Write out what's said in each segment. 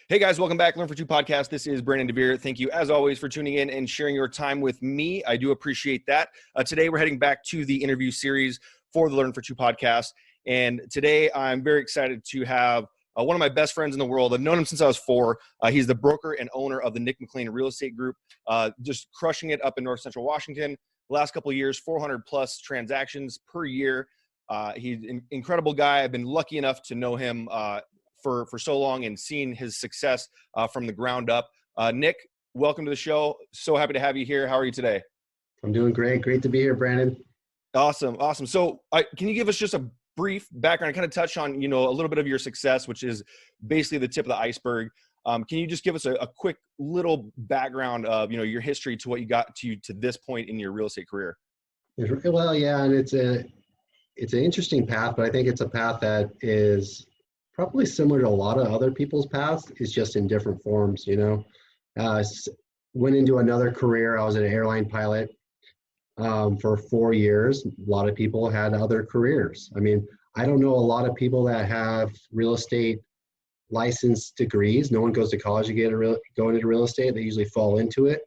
Hey guys, welcome back. Learn for Two podcast. This is Brandon DeVere. Thank you as always for tuning in and sharing your time with me. I do appreciate that. Today we're heading back to the interview series for the Learn for Two podcast. And today I'm very excited to have one of my best friends in the world. I've known him since I was 4. He's the broker and owner of the McLean Real Estate Group, just crushing it up in North Central Washington. The last couple of years, 400 plus transactions per year. He's an incredible guy. I've been lucky enough to know him for so long and seeing his success from the ground up. Nick, welcome to the show. So happy to have you here. How are you today? I'm doing great. Great to be here, Brandon. Awesome. So can you give us just a brief background, kind of touch on, a little bit of your success, which is basically the tip of the iceberg. Can you just give us a quick little background of, your history to what you got to this point in your real estate career? Well, yeah, and it's an interesting path, but I think it's a path that is probably similar to a lot of other people's paths. It's just in different forms, Went into another career. I was an airline pilot for 4 years. A lot of people had other careers. I mean, I don't know a lot of people that have real estate license degrees. No one goes to college to go into real estate. They usually fall into it.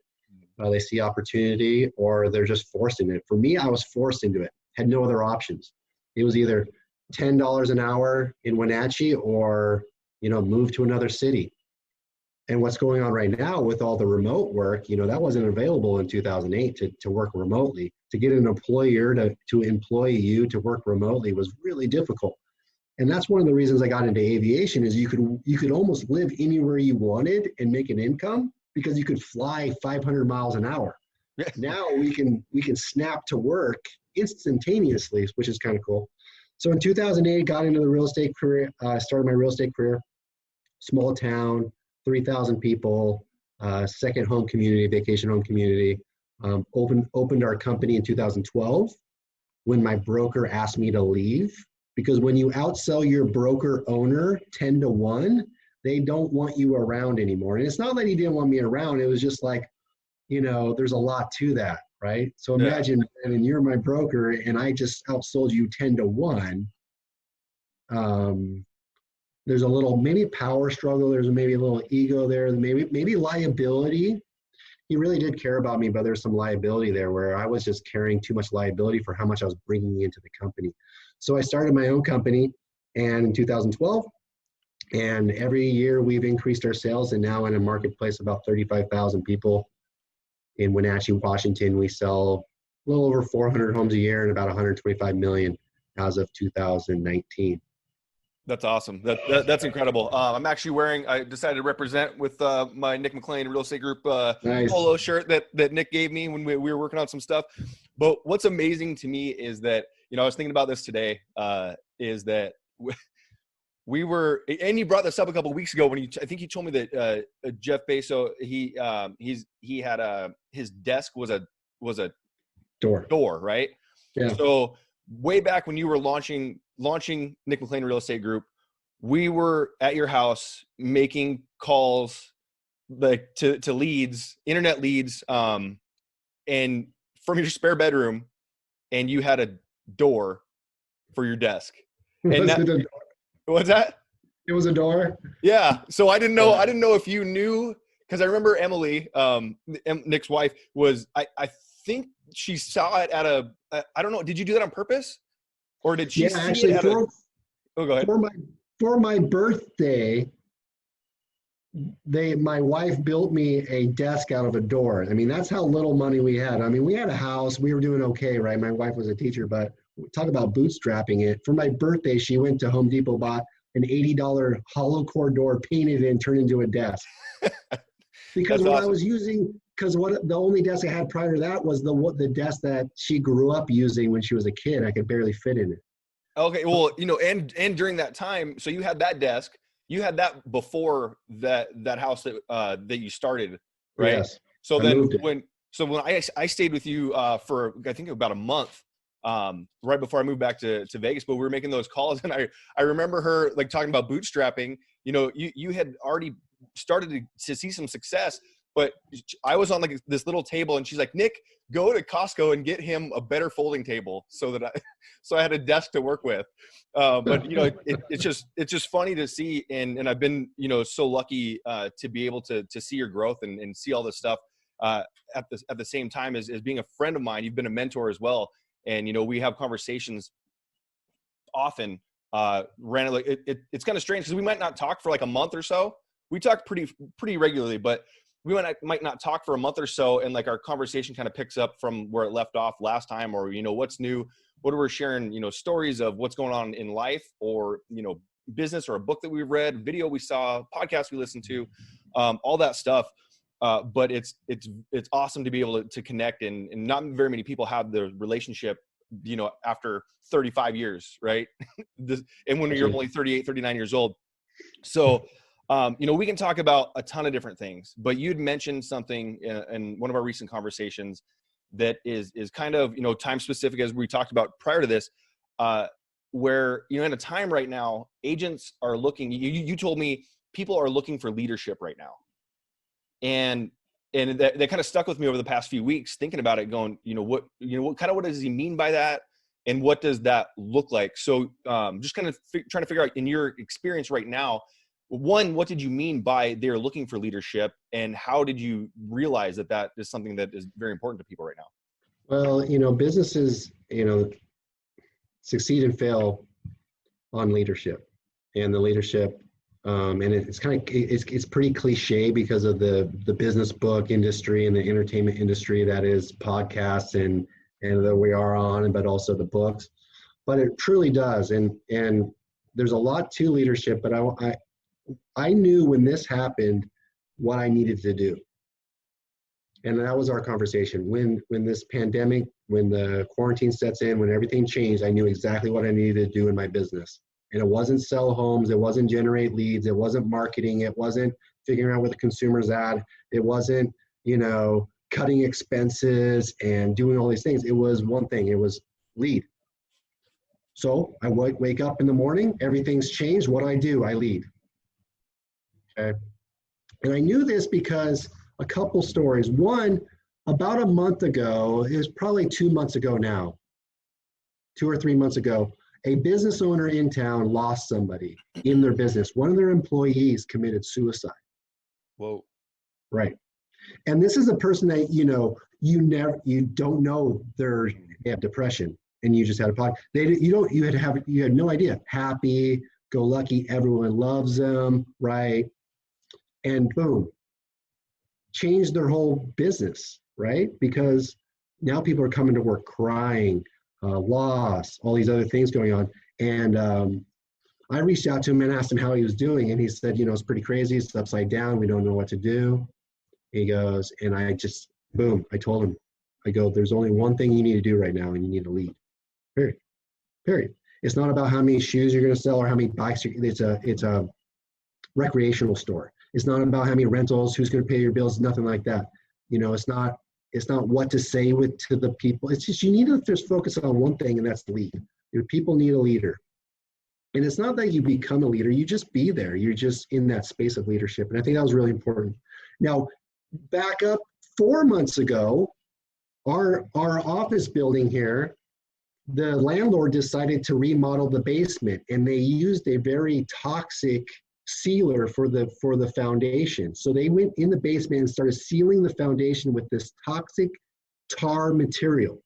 They see opportunity or they're just forced into it. For me, I was forced into it. Had no other options. It was either $10 an hour in Wenatchee or, move to another city. And what's going on right now with all the remote work, that wasn't available in 2008 to work remotely. To get an employer to employ you to work remotely was really difficult. And that's one of the reasons I got into aviation is you could almost live anywhere you wanted and make an income because you could fly 500 miles an hour. Now we can snap to work instantaneously, which is kind of cool. So in 2008, got into the real estate career, started my real estate career, small town, 3,000 people, second home community, vacation home community. Opened our company in 2012 when my broker asked me to leave, because when you outsell your broker owner 10 to 1, they don't want you around anymore. And it's not that he didn't want me around. It was just like, there's a lot to that. Right. So imagine, and you're my broker and I just outsold you 10 to 1. There's a little maybe power struggle. There's maybe a little ego there. Maybe liability. He really did care about me, but there's some liability there where I was just carrying too much liability for how much I was bringing into the company. So I started my own company and in 2012, and every year we've increased our sales and now in a marketplace about 35,000 people. In Wenatchee, Washington, we sell a little over 400 homes a year and about 125 million as of 2019. That's awesome. That's incredible. I decided to represent with my McLean Real Estate Group Nice. Polo shirt that Nick gave me when we were working on some stuff. But what's amazing to me is that, I was thinking about this today, is that we were, and you brought this up a couple of weeks ago when I think you told me that Jeff Bezos, he had his desk was a door, right? Yeah. So way back when you were launching McLean Real Estate Group, we were at your house making calls like to leads, internet leads, and from your spare bedroom, and you had a door for your desk. And what's that? It was a door. Yeah. So I didn't know if you knew, because I remember Emily, Nick's wife, was I think she saw it at I don't know. Did you do that on purpose, or did she? Yeah, actually, go ahead. For my birthday, my wife built me a desk out of a door. I mean, that's how little money we had. I mean, we had a house. We were doing okay, right? My wife was a teacher, but talk about bootstrapping it. For my birthday, she went to Home Depot, bought an $80 hollow core door, painted it, and turned into a desk. Because what awesome. I was using, the only desk I had prior to that was the desk that she grew up using when she was a kid. I could barely fit in it. Okay, well, and during that time, so you had that desk. You had that before that house that you started, right? Yes. So then when I stayed with you for I think about a month, right before I moved back to Vegas, but we were making those calls, and I remember her like talking about bootstrapping. You had already started to see some success, but I was on like this little table, and she's like, Nick, go to Costco and get him a better folding table so I had a desk to work with. But it's just funny to see. And I've been, so lucky to be able to see your growth and see all this stuff at the same time as being a friend of mine. You've been a mentor as well. And, we have conversations often, randomly. It's kind of strange because we might not talk for like a month or so. We talk pretty regularly, but we might not talk for a month or so, and like our conversation kind of picks up from where it left off last time, or what's new, what we're sharing, stories of what's going on in life, or business, or a book that we read, video we saw, podcast we listened to, all that stuff. But it's awesome to be able to connect, and not very many people have the relationship, after 35 years, right? And when you're only 38, 39 years old. So, we can talk about a ton of different things, but you'd mentioned something in one of our recent conversations that is kind of, time specific, as we talked about prior to this, where, in a time right now, agents are looking, you told me people are looking for leadership right now. And that kind of stuck with me over the past few weeks, thinking about it, going, what does he mean by that? And what does that look like? So just kind of trying to figure out, in your experience right now, one, what did you mean by they're looking for leadership, and how did you realize that is something that is very important to people right now? Well, businesses, succeed and fail on leadership, and the leadership, and it's kind of, it's pretty cliche because of the business book industry and the entertainment industry that is podcasts and that we are on, but also the books, but it truly does. And there's a lot to leadership, but I knew when this happened what I needed to do. And that was our conversation. When this pandemic, when the quarantine sets in, when everything changed, I knew exactly what I needed to do in my business. And it wasn't sell homes, it wasn't generate leads, it wasn't marketing, it wasn't figuring out where the consumer's at, it wasn't, cutting expenses and doing all these things. It was one thing, it was lead. So I wake up in the morning, everything's changed. What do? I lead. Okay. And I knew this because a couple stories. One, about a month ago, it was probably 2 months ago now, 2 or 3 months ago, a business owner in town lost somebody in their business. One of their employees committed suicide. Whoa. Right. And this is a person that, you don't know they have depression, and you just had a pod. You had no idea. Happy, go lucky, everyone loves them, right? And boom, changed their whole business, right? Because now people are coming to work crying, loss, all these other things going on. And I reached out to him and asked him how he was doing. And he said, it's pretty crazy. It's upside down. We don't know what to do. He goes, and I just, boom, I told him, I go, there's only one thing you need to do right now, and you need to lead. Period. It's not about how many shoes you're going to sell or how many bikes. It's a recreational store. It's not about how many rentals, who's going to pay your bills, nothing like that. It's not what to say to the people. It's just, you need to just focus on one thing, and that's lead. Your people need a leader. And it's not that you become a leader, you just be there. You're just in that space of leadership. And I think that was really important. Now, back up 4 months ago, our office building here, the landlord decided to remodel the basement, and they used a very toxic sealer for the foundation. So they went in the basement and started sealing the foundation with this toxic tar material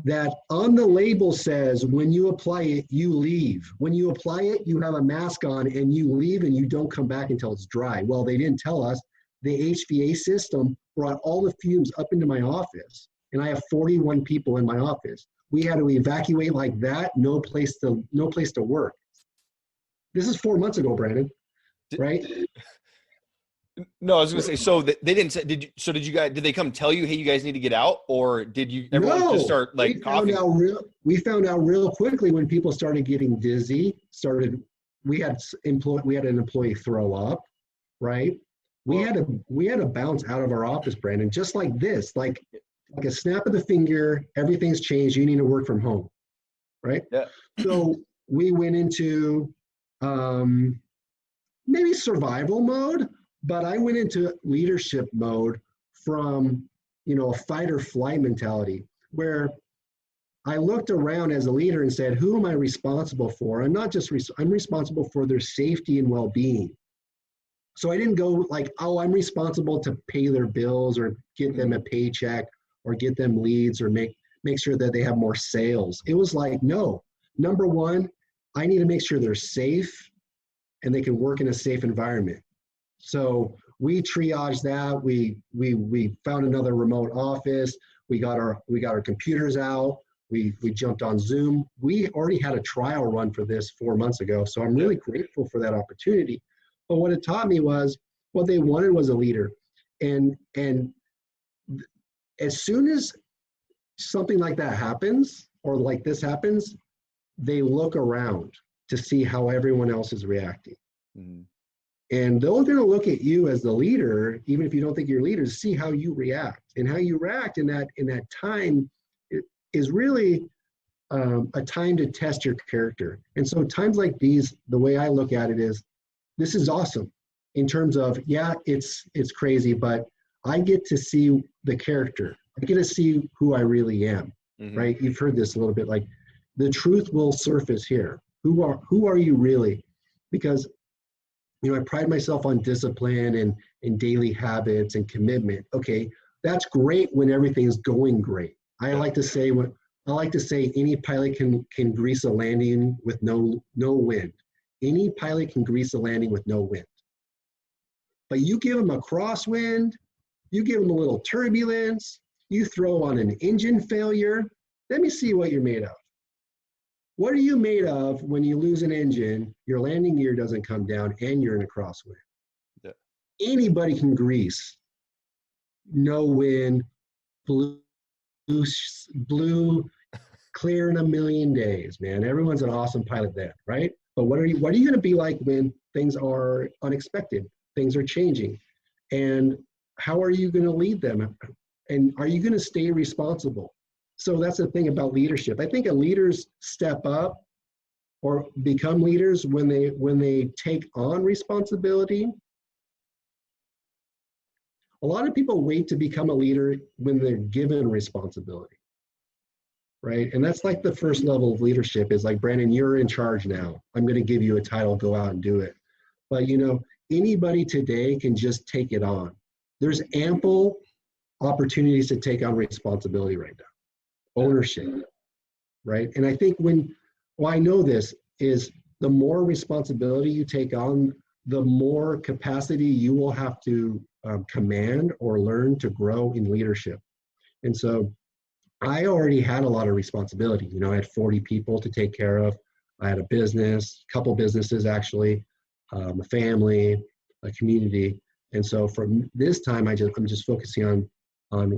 that on the label says, when you apply it, you leave. When you apply it, you have a mask on and you leave, and you don't come back until it's dry. Well, they didn't tell us. The HVA system brought all the fumes up into my office, and I have 41 people in my office. We had to evacuate like that. No place to work. This is 4 months ago, Brandon, right? No, I was going to say, so they didn't say, did they come tell you, hey, you guys need to get out? Or did everyone just start like coughing? We found out real quickly when people started getting dizzy, we had an employee throw up, right? We had to bounce out of our office, Brandon, just like this, like a snap of the finger, everything's changed. You need to work from home, right? Yeah. So we went into maybe survival mode, But I went into leadership mode from, a fight or flight mentality where I looked around as a leader and said, who am I responsible for? I'm not just, I'm responsible for their safety and well-being. So I didn't go like, oh, I'm responsible to pay their bills or get them a paycheck or get them leads or make sure that they have more sales. It was like, no, number one, I need to make sure they're safe and they can work in a safe environment. So we triaged that. We found another remote office. We got our computers out. We jumped on Zoom. We already had a trial run for this 4 months ago. So I'm really grateful for that opportunity. But what it taught me was what they wanted was a leader. And as soon as something like that happens, or like this happens, they look around to see how everyone else is reacting. Mm-hmm. And they're going to look at you as the leader, even if you don't think you're a leader, to see how you react. And how you react in that time is really a time to test your character. And so times like these, the way I look at it is, this is awesome in terms of, yeah, it's crazy, but I get to see the character. I get to see who I really am, right? You've heard this a little bit, like the truth will surface here. Who are you really? Because, I pride myself on discipline and daily habits and commitment. Okay, that's great when everything's going great. I like to say any pilot can grease a landing with no wind. Any pilot can grease a landing with no wind. But you give them a crosswind, you give them a little turbulence, you throw on an engine failure, let me see what you're made of. What are you made of when you lose an engine, your landing gear doesn't come down, and you're in a crosswind? Yeah. Anybody can grease. No wind, blue, clear in a million days, man. Everyone's an awesome pilot then, right? But what are you going to be like when things are unexpected? Things are changing. And how are you going to lead them? And are you going to stay responsible? So that's the thing about leadership. I think leaders step up or become leaders when they take on responsibility. A lot of people wait to become a leader when they're given responsibility, right? And that's like the first level of leadership is like, Brandon, you're in charge now. I'm going to give you a title, go out and do it. But anybody today can just take it on. There's ample opportunities to take on responsibility right now. Ownership, right? And I think I know this is the more responsibility you take on, the more capacity you will have to command or learn to grow in leadership. And so I already had a lot of responsibility. I had 40 people to take care of. I had a business, a couple businesses actually, a family, a community. And so from this time, I'm just focusing on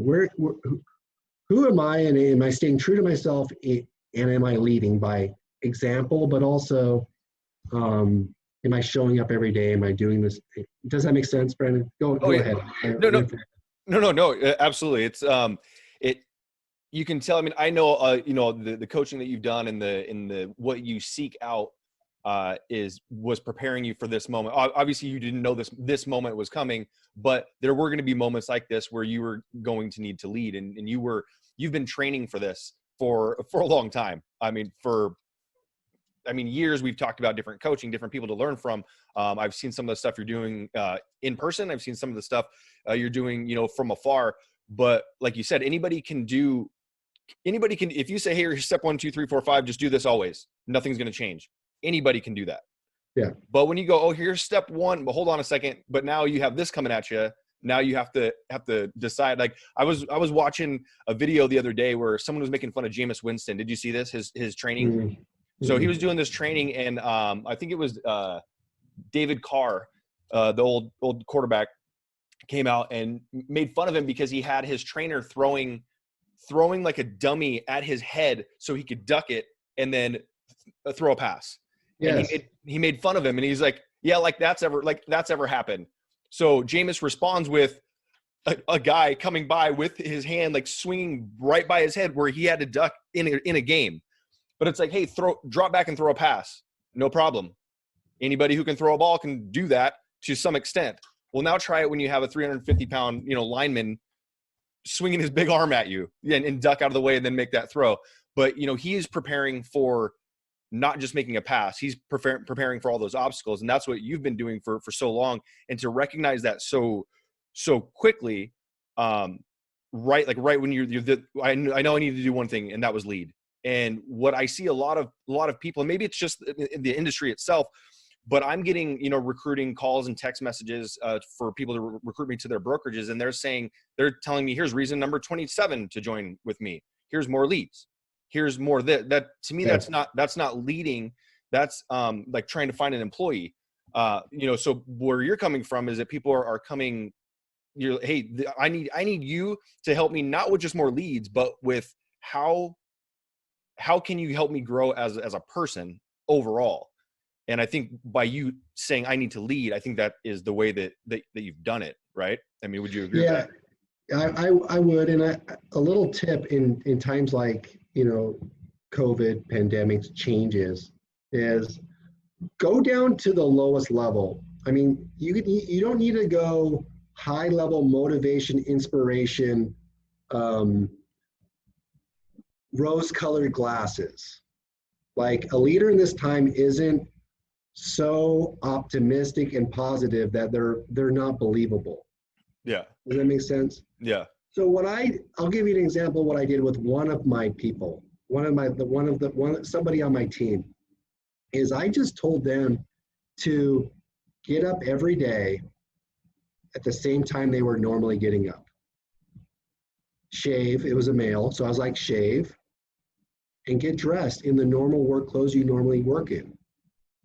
who am I, and am I staying true to myself, and am I leading by example, but also am I showing up every day? Am I doing this? Does that make sense, Brandon? Go ahead. No, absolutely. It's you can tell. I mean, I know the coaching that you've done and the what you seek out was preparing you for this moment. Obviously, you didn't know this moment was coming, but there were going to be moments like this where you were going to need to lead, and you've been training for this for a long time. I mean, years. We've talked about different coaching, different people to learn from. I've seen some of the stuff you're doing in person. I've seen some of the stuff you're doing, from afar. But like you said, anybody can. If you say, hey, here's step 1, 2, 3, 4, 5, just do this always. Nothing's going to change. Anybody can do that. Yeah. But when you go, oh, here's step 1, but hold on a second. But now you have this coming at you. Now you have to decide. Like I was watching a video the other day where someone was making fun of Jameis Winston. Did you see this? His training. Mm-hmm. So he was doing this training, and I think it was David Carr, the old quarterback, came out and made fun of him because he had his trainer throwing like a dummy at his head so he could duck it and then throw a pass. Yes. And he made fun of him, and he's like, yeah, that's ever happened. So Jameis responds with a guy coming by with his hand like swinging right by his head where he had to duck in a game. But it's like, hey, drop back and throw a pass. No problem. Anybody who can throw a ball can do that to some extent. Well, now try it when you have a 350-pound, lineman swinging his big arm at you and duck out of the way and then make that throw. But, he is preparing for not just making a pass. He's preparing for all those obstacles. And that's what you've been doing for so long. And to recognize that so quickly, right when I know I need to do one thing, and that was lead. And what I see a lot of people, and maybe it's just in the industry itself, but I'm getting, recruiting calls and text messages for people to recruit me to their brokerages. And they're telling me, here's reason number 27 to join with me. Here's more leads. Here's more that to me, that's not leading. That's like trying to find an employee. So where you're coming from is that people are coming, hey, I need you to help me, not with just more leads, but with how can you help me grow as a person overall? And I think by you saying I need to lead, I think that is the way that you've done it, right? I mean, would you agree with that? I would. And a little tip in times like, COVID, pandemics, changes, is go down to the lowest level. I mean, you don't need to go high level motivation, inspiration, rose colored glasses. Like, a leader in this time isn't so optimistic and positive that they're not believable. Yeah. Does that make sense? Yeah. So I'll give you an example of what I did with one of my people, somebody on my team, is I just told them to get up every day at the same time they were normally getting up. Shave, it was a male, so I was like, shave and get dressed in the normal work clothes you normally work in,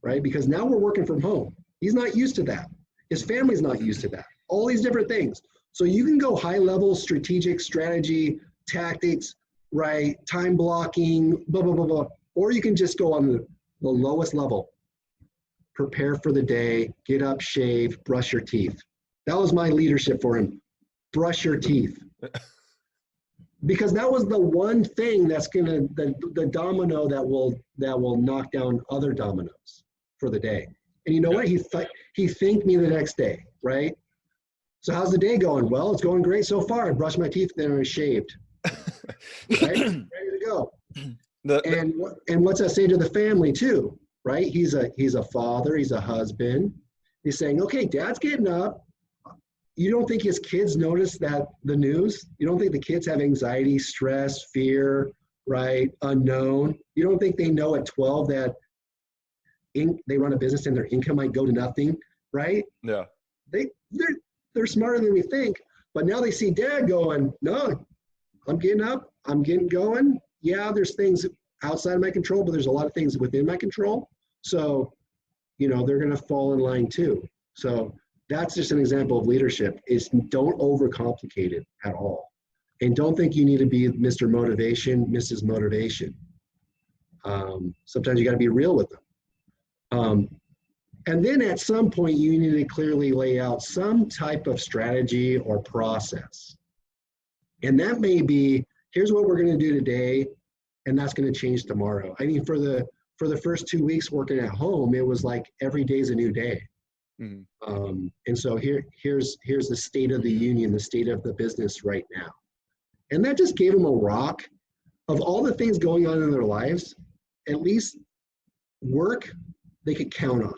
right? Because now we're working from home. He's not used to that. His family's not used to that. All these different things. So you can go high level strategic strategy, tactics, right? Time blocking, blah, blah, blah, blah. Or you can just go on the lowest level. Prepare for the day, get up, shave, brush your teeth. That was my leadership for him. Brush your teeth. Because that was the one thing that's the domino that will knock down other dominoes for the day. And you know what? He thanked me the next day, right? So how's the day going? Well, it's going great so far. I brushed my teeth, then I shaved. Right? Ready to go. And what's that say to the family too? Right? He's a father, he's a husband. He's saying, okay, dad's getting up. You don't think his kids notice the news? You don't think the kids have anxiety, stress, fear, right? Unknown. You don't think they know at 12 that they run a business and their income might go to nothing, right? Yeah. They're smarter than we think, but now they see dad going, no, I'm getting up, I'm getting going. Yeah, there's things outside of my control, but there's a lot of things within my control. So, they're going to fall in line too. So that's just an example of leadership, is don't overcomplicate it at all. And don't think you need to be Mr. Motivation, Mrs. Motivation. Sometimes you got to be real with them. And then at some point, you need to clearly lay out some type of strategy or process. And that may be, here's what we're going to do today, and that's going to change tomorrow. I mean, for the first 2 weeks working at home, it was like every day's a new day. Mm-hmm. And so here's the state of the union, the state of the business right now. And that just gave them a rock of all the things going on in their lives. At least work they could count on.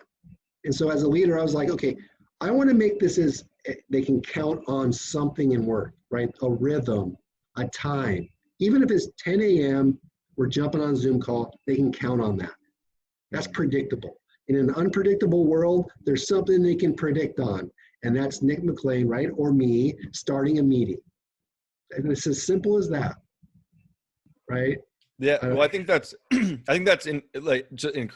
And so as a leader, I was like, okay, I want to make this as they can count on something in work, right? A rhythm, a time. Even if it's 10 a.m., we're jumping on a Zoom call, they can count on that. That's predictable. In an unpredictable world, there's something they can predict on. And that's Nick McLean, right? Or me starting a meeting. And it's as simple as that, right? Yeah. Well, I think that's an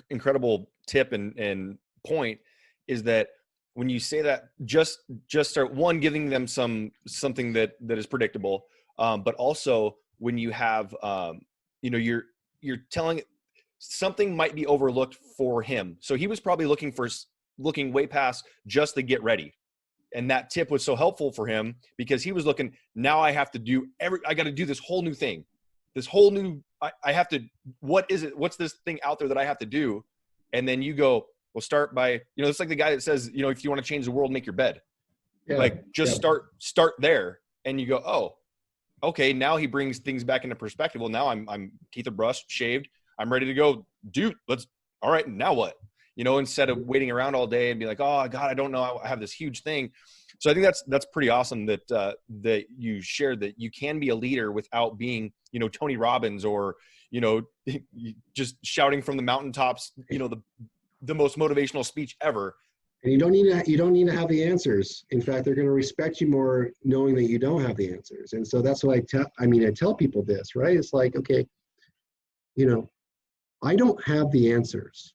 incredible tip and point, is that when you say that, just start giving them something that is predictable, but also when you have you're telling something might be overlooked for him, so he was probably looking way past just to get ready, and that tip was so helpful for him because he was looking, now I have to do I got to do this whole new thing, I have to, what's this thing out there that I have to do? And then you go, well, start by, it's like the guy that says, if you want to change the world, make your bed. Yeah. Like just Yeah. start there, and you go, oh, okay, now he brings things back into perspective. Well, now I'm teeth are brushed, shaved, I'm ready to go. Dude, all right, now what? Instead of waiting around all day and be like, oh God, I don't know, I have this huge thing. So I think that's pretty awesome that that you shared that you can be a leader without being, Tony Robbins or, just shouting from the mountaintops, the most motivational speech ever. And you don't need to have the answers. In fact, they're going to respect you more knowing that you don't have the answers. And so that's what I tell people this, right? It's like, okay, I don't have the answers.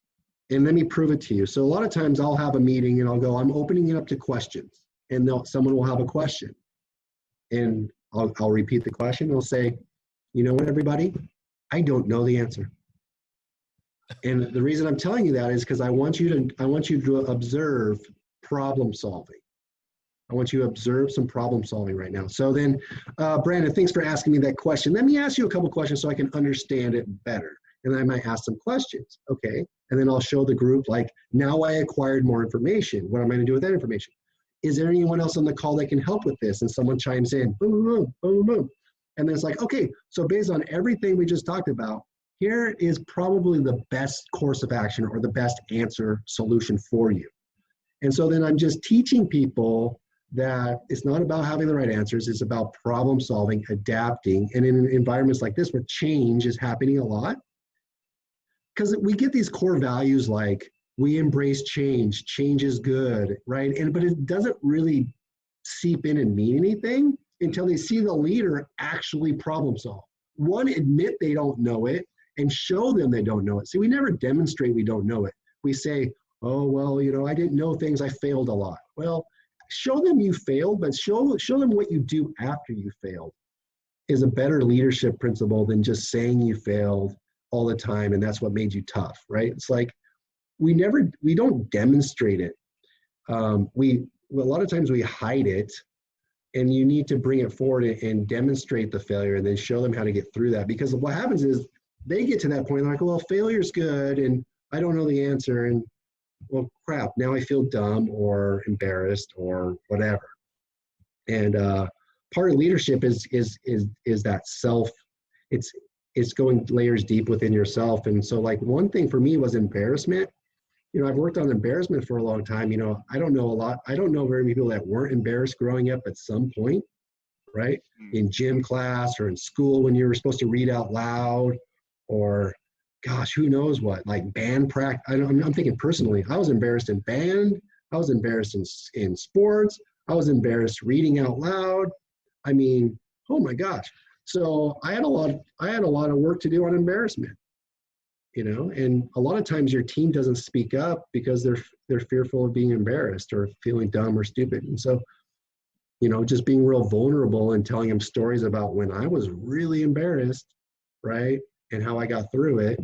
And let me prove it to you. So a lot of times I'll have a meeting and I'll go, I'm opening it up to questions. And someone will have a question. And I'll repeat the question. They'll say, you know what, everybody? I don't know the answer. And the reason I'm telling you that is because I want you to observe problem solving. I want you to observe some problem solving right now. So then, Brandon, thanks for asking me that question. Let me ask you a couple questions so I can understand it better. And then I might ask some questions. Okay. And then I'll show the group, like, now I acquired more information. What am I going to do with that information? Is there anyone else on the call that can help with this? And someone chimes in, boom, boom, boom, boom. And then it's like, okay, so based on everything we just talked about, here is probably the best course of action or the best answer solution for you. And so then I'm just teaching people that it's not about having the right answers, it's about problem solving, adapting. And in environments like this where change is happening a lot, because we get these core values like we embrace change is good, right? But it doesn't really seep in and mean anything until they see the leader actually problem solve. One, admit they don't know it and show them they don't know it. See, we never demonstrate we don't know it. We say, oh, well, I didn't know things, I failed a lot. Well, show them you failed, but show them what you do after you failed is a better leadership principle than just saying you failed all the time and that's what made you tough, right? It's like we don't demonstrate it. A lot of times we hide it, and you need to bring it forward and demonstrate the failure and then show them how to get through that. Because what happens is they get to that point like, well, failure's good and I don't know the answer, and well, crap, now I feel dumb or embarrassed or whatever. And part of leadership is that self. It's going layers deep within yourself. And so, like, one thing for me was embarrassment. I've worked on embarrassment for a long time. I don't know very many people that weren't embarrassed growing up at some point, right? In gym class or in school when you were supposed to read out loud, or gosh, who knows what, like band practice. I'm thinking personally, I was embarrassed in band. I was embarrassed in sports. I was embarrassed reading out loud. I mean, oh my gosh. So I had a lot of work to do on embarrassment. And a lot of times your team doesn't speak up because they're fearful of being embarrassed or feeling dumb or stupid. And so, just being real vulnerable and telling them stories about when I was really embarrassed, right? And how I got through it.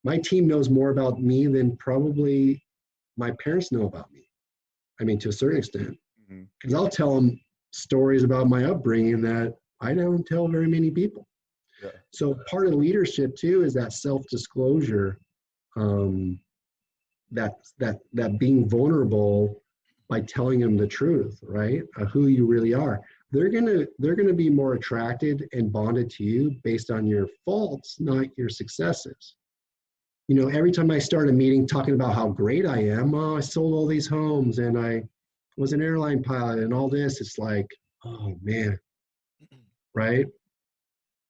My team knows more about me than probably my parents know about me. I mean, to a certain extent, because I'll tell them stories about my upbringing that I don't tell very many people. Yeah. So part of leadership too is that self-disclosure, that being vulnerable by telling them the truth, right? Who you really are. They're gonna be more attracted and bonded to you based on your faults, not your successes. Every time I start a meeting talking about how great I am, I sold all these homes and I was an airline pilot and all this, it's like, oh man, right?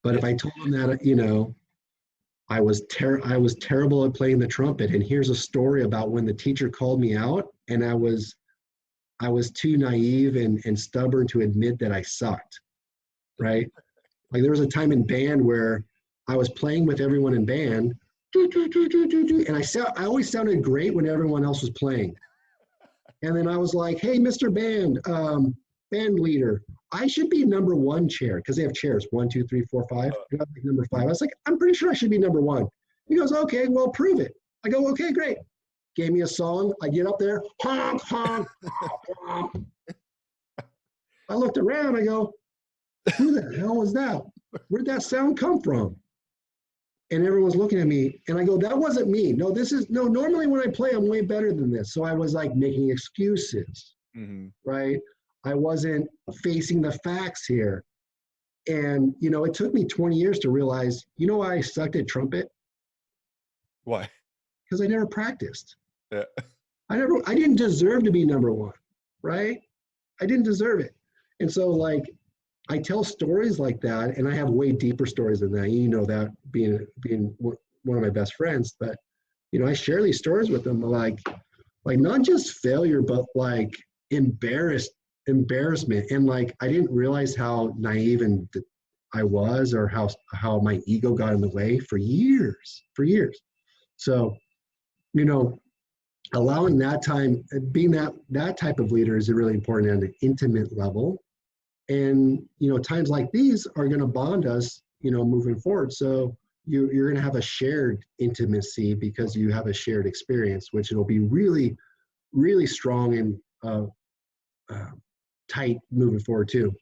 But if I told them that, I was terrible at playing the trumpet, and here's a story about when the teacher called me out, and I was too naive and stubborn to admit that I sucked, right? Like there was a time in band where I was playing with everyone in band, and I always sounded great when everyone else was playing. And then I was like, hey, Mr. Band, band leader, I should be number one chair, because they have chairs, 1, 2, 3, 4, 5. And I'm like number 5. I was like, I'm pretty sure I should be number 1. He goes, okay, well, prove it. I go, okay, great. Gave me a song. I get up there, honk, honk, honk. I looked around. I go, who the hell was that? Where'd that sound come from? And everyone's looking at me, and I go, that wasn't me. No, normally when I play, I'm way better than this. So I was like making excuses. Mm-hmm. right? I wasn't facing the facts here. And, it took me 20 years to realize, why I sucked at trumpet? Why? Because I never practiced. Yeah. I didn't deserve to be number one, right? I didn't deserve it. And so like, I tell stories like that, and I have way deeper stories than that. That being one of my best friends, but I share these stories with them, like not just failure, but like embarrassment, and like I didn't realize how naive and I was, or how my ego got in the way for years. So, allowing that time, being that type of leader is really important at an intimate level. And times like these are going to bond us moving forward. So you're going to have a shared intimacy because you have a shared experience, which will be really, really strong and tight moving forward too.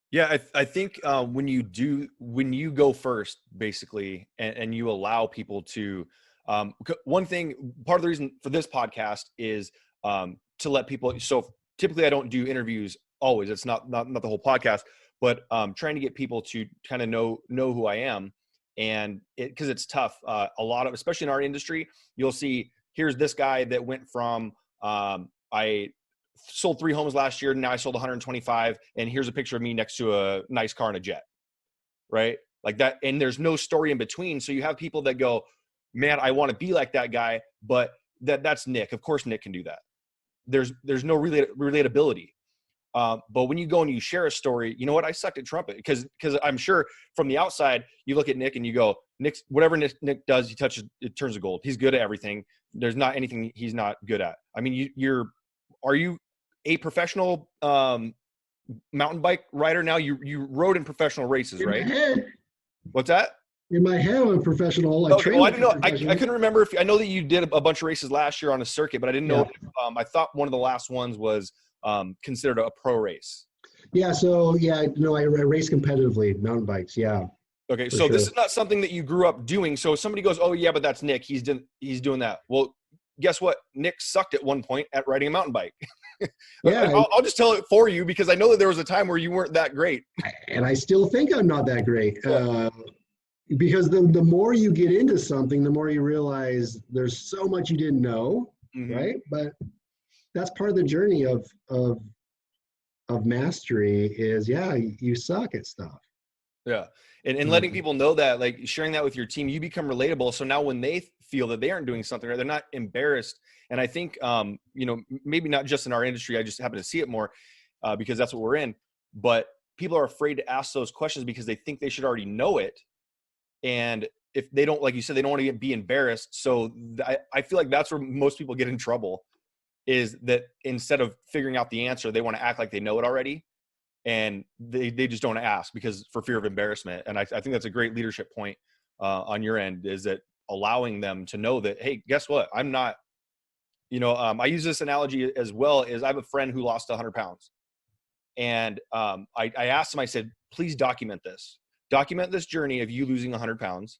Yeah, I think when you go first, basically, and you allow people to, one thing, part of the reason for this podcast is to let people. So typically, I don't do interviews always. It's not the whole podcast, but trying to get people to kind of know who I am, and because it's tough. A lot of, especially in our industry, you'll see here's this guy that went from I sold 3 homes last year. Now I sold 125. And here's a picture of me next to a nice car and a jet. Right. Like that. And there's no story in between. So you have people that go, man, I want to be like that guy, but that's Nick. Of course, Nick can do that. There's no relatability. But when you go and you share a story, you know what? I sucked at trumpet because I'm sure from the outside, you look at Nick and you go, whatever Nick does, he touches, it turns to gold. He's good at everything. There's not anything he's not good at. I mean, are you a professional mountain bike rider now? You rode in professional races, right? In my head. What's that? In my head, I'm a professional. I didn't know. I couldn't remember I know that you did a bunch of races last year on a circuit, but I didn't know. Yeah. I thought one of the last ones was considered a pro race. Yeah. So I race competitively mountain bikes. Yeah. Okay. So this is not something that you grew up doing. So if somebody goes, oh yeah, but that's Nick. He's doing that. Well, guess what? Nick sucked at one point at riding a mountain bike. Yeah. I'll just tell it for you because I know that there was a time where you weren't that great. And I still think I'm not that great. Yeah. Because the more you get into something, the more you realize there's so much you didn't know, mm-hmm. right? But that's part of the journey of mastery is, you suck at stuff. Yeah. And letting people know that, like sharing that with your team, you become relatable. So now when they feel that they aren't doing something right, they're not embarrassed. And I think, maybe not just in our industry, I just happen to see it more because that's what we're in. But people are afraid to ask those questions because they think they should already know it. And if they don't, like you said, they don't want to be embarrassed. So I feel like that's where most people get in trouble, is that instead of figuring out the answer, they want to act like they know it already. And they just don't ask because for fear of embarrassment. And I think that's a great leadership point on your end, is that allowing them to know that, hey, guess what? I'm not, I use this analogy as well. Is I have a friend who lost 100 pounds. And I asked him, I said, please document this journey of you losing 100 pounds.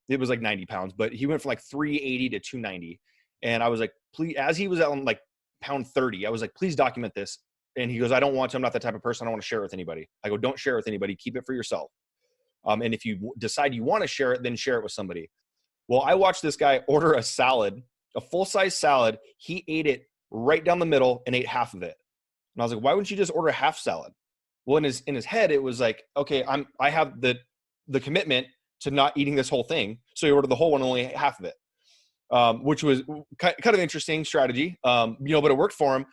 It was like 90 pounds, but he went from like 380 to 290. And I was like, please, as he was at like pound 30, I was like, please document this. And he goes, I don't want to. I'm not that type of person. I don't want to share it with anybody. I go, don't share it with anybody. Keep it for yourself. And if you decide you want to share it, then share it with somebody. Well, I watched this guy order a salad, a full-size salad. He ate it right down the middle and ate half of it. And I was like, why wouldn't you just order a half salad? Well, in his head, it was like, okay, I have the commitment to not eating this whole thing. So he ordered the whole one, only half of it, which was kind of interesting strategy, but it worked for him.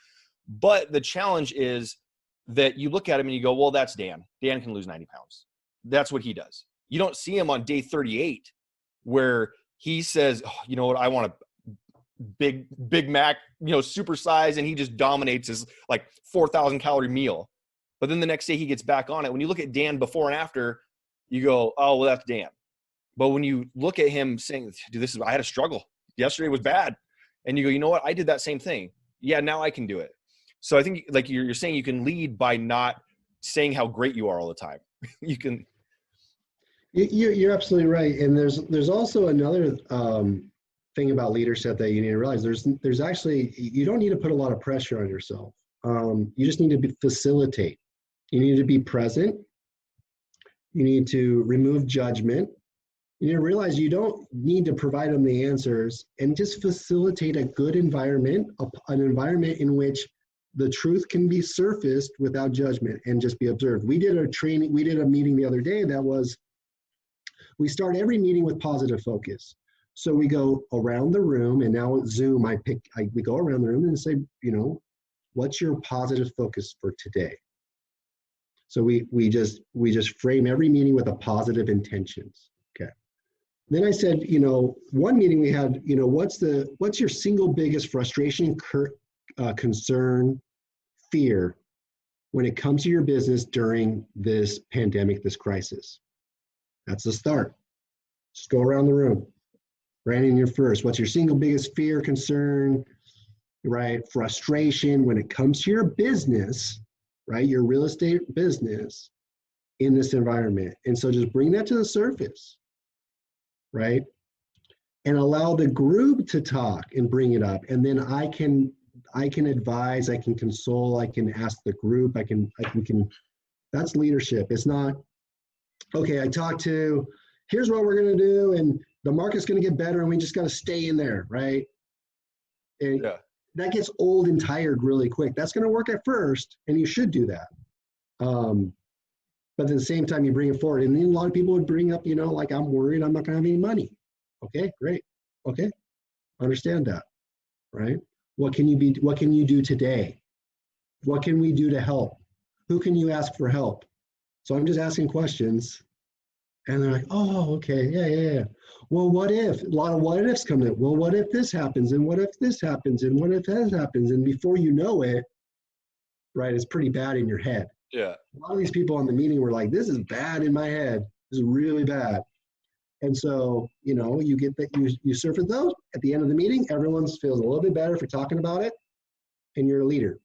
But the challenge is that you look at him and you go, well, that's Dan. Dan can lose 90 pounds. That's what he does. You don't see him on day 38 where he says, oh, you know what, I want a Big Mac, super size, and he just dominates his like 4,000 calorie meal. But then the next day he gets back on it. When you look at Dan before and after, you go, oh, well, that's Dan. But when you look at him saying, dude, I had a struggle. Yesterday was bad. And you go, you know what? I did that same thing. Yeah, now I can do it. So I think, like you're saying, you can lead by not saying how great you are all the time. You can. You're absolutely right. And there's also another thing about leadership that you need to realize. There's actually, you don't need to put a lot of pressure on yourself. You just need to facilitate. You need to be present. You need to remove judgment. You need to realize you don't need to provide them the answers, and just facilitate a good environment, an environment in which the truth can be surfaced without judgment and just be observed. We did a meeting the other day that was, we start every meeting with positive focus. So we go around the room, and now with Zoom, we go around the room and say, what's your positive focus for today? So we just frame every meeting with a positive intentions. Okay. Then I said, one meeting we had, what's your single biggest frustration, concern, fear when it comes to your business during this pandemic, this crisis? That's the start. Just go around the room. Brandon, you're first. What's your single biggest fear, concern, right? Frustration when it comes to your business, right? Your real estate business in this environment. And so just bring that to the surface, right? And allow the group to talk and bring it up. And then I can advise, I can console, I can ask the group, that's leadership. It's not, okay, here's what we're going to do, and the market's going to get better, and we just got to stay in there, right? And yeah. That gets old and tired really quick. That's going to work at first, and you should do that. But at the same time, you bring it forward. And then a lot of people would bring up, like, I'm worried I'm not going to have any money. Okay, great. Okay, understand that, right? What can you do today? What can we do to help? Who can you ask for help? So I'm just asking questions. And they're like, oh, okay, yeah. Well, what if? A lot of what ifs come in. Well, what if this happens? And what if this happens? And what if that happens? And before you know it, right, it's pretty bad in your head. Yeah. A lot of these people on the meeting were like, this is bad in my head. This is really bad. And so, you get that, you surface those. At the end of the meeting, everyone feels a little bit better for talking about it. And you're a leader.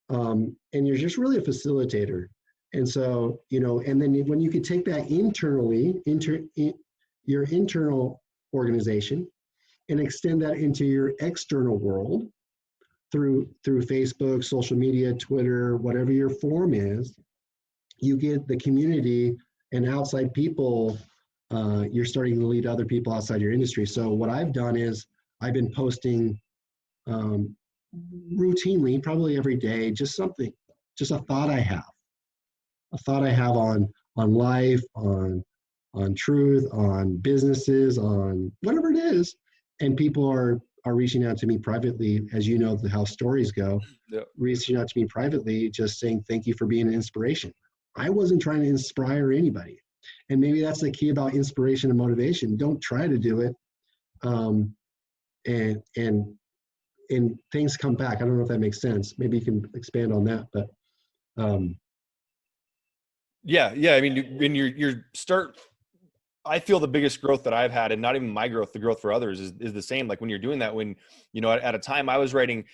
And you're just really a facilitator. And so, and then when you could take that internally, your internal organization, and extend that into your external world through Facebook, social media, Twitter, whatever your form is, you get the community and outside people, you're starting to lead other people outside your industry. So what I've done is I've been posting routinely, probably every day, just a thought I have. A thought I have on life, on truth, on businesses, on whatever it is. And people are reaching out to me privately, as you know how stories go, yeah. Reaching out to me privately, just saying, thank you for being an inspiration. I wasn't trying to inspire anybody. And maybe that's the key about inspiration and motivation. Don't try to do it. And things come back. I don't know if that makes sense. Maybe you can expand on that, but yeah. I mean, in your start, I feel the biggest growth that I've had, and not even my growth, the growth for others is the same. Like when you're doing that, when, at a time I was writing,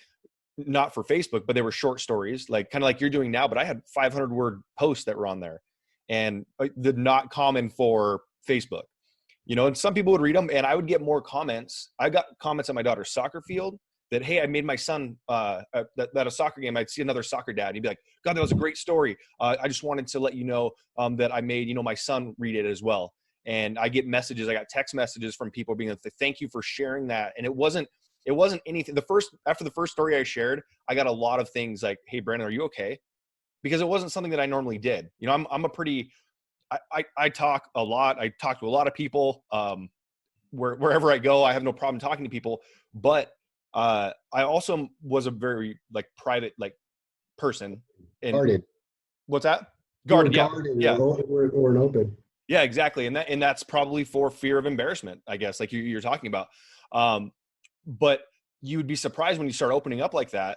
not for Facebook, but they were short stories, like kind of like you're doing now, but I had 500 word posts that were on there, and the not common for Facebook, and some people would read them, and I would get more comments. I got comments on my daughter's soccer field that, hey, I made my son at a soccer game. I'd see another soccer dad, and he'd be like, God, that was a great story. I just wanted to let you know that I made, my son read it as well. And I get messages, I got text messages from people being like, thank you for sharing that. And it wasn't anything. After the first story I shared, I got a lot of things like, hey, Brandon, are you okay? Because it wasn't something that I normally did. I'm a pretty, I talk a lot. I talk to a lot of people. Wherever I go, I have no problem talking to people. But I also was a very private person. And guarded. What's that? Guarded. Yeah. Or an open. Yeah, exactly. And that's probably for fear of embarrassment, I guess, like you're talking about. But you would be surprised when you start opening up like that,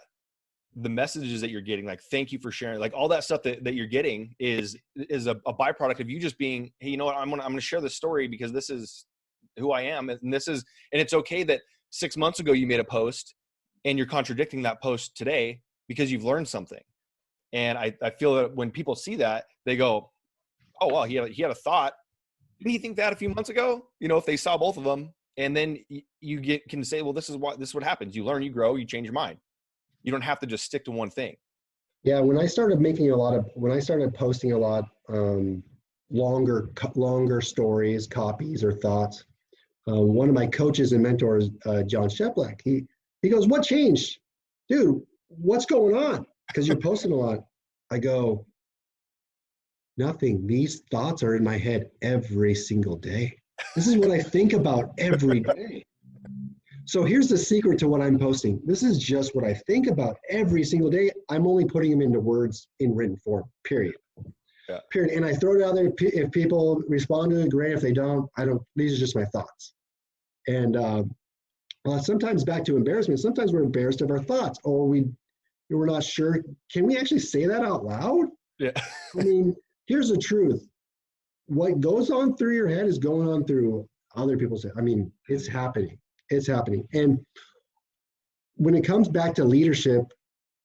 the messages that you're getting, like, thank you for sharing, like all that stuff that you're getting is a byproduct of you just being, hey, you know what, I'm going to share this story because this is who I am. And it's okay that 6 months ago you made a post and you're contradicting that post today because you've learned something. And I feel that when people see that, they go, oh, well, he had a thought. Did he think that a few months ago? If they saw both of them, And then you can say, well, this is what happens. You learn, you grow, you change your mind. You don't have to just stick to one thing. Yeah, when I started posting a lot, longer stories, copies, or thoughts, one of my coaches and mentors, John Sheplak, he goes, "What changed, dude? What's going on? Because you're posting a lot." I go, "Nothing. These thoughts are in my head every single day. This is what I think about every day." So here's the secret to what I'm posting. This is just what I think about every single day. I'm only putting them into words in written form, period. Yeah. Period. And I throw it out there. If people respond to it, great. If they don't, I don't. These are just my thoughts. And sometimes back to embarrassment. Sometimes we're embarrassed of our thoughts, or we're not sure. Can we actually say that out loud? Yeah. I mean, here's the truth. What goes on through your head is going on through other people's head. I mean, it's happening. It's happening. And when it comes back to leadership,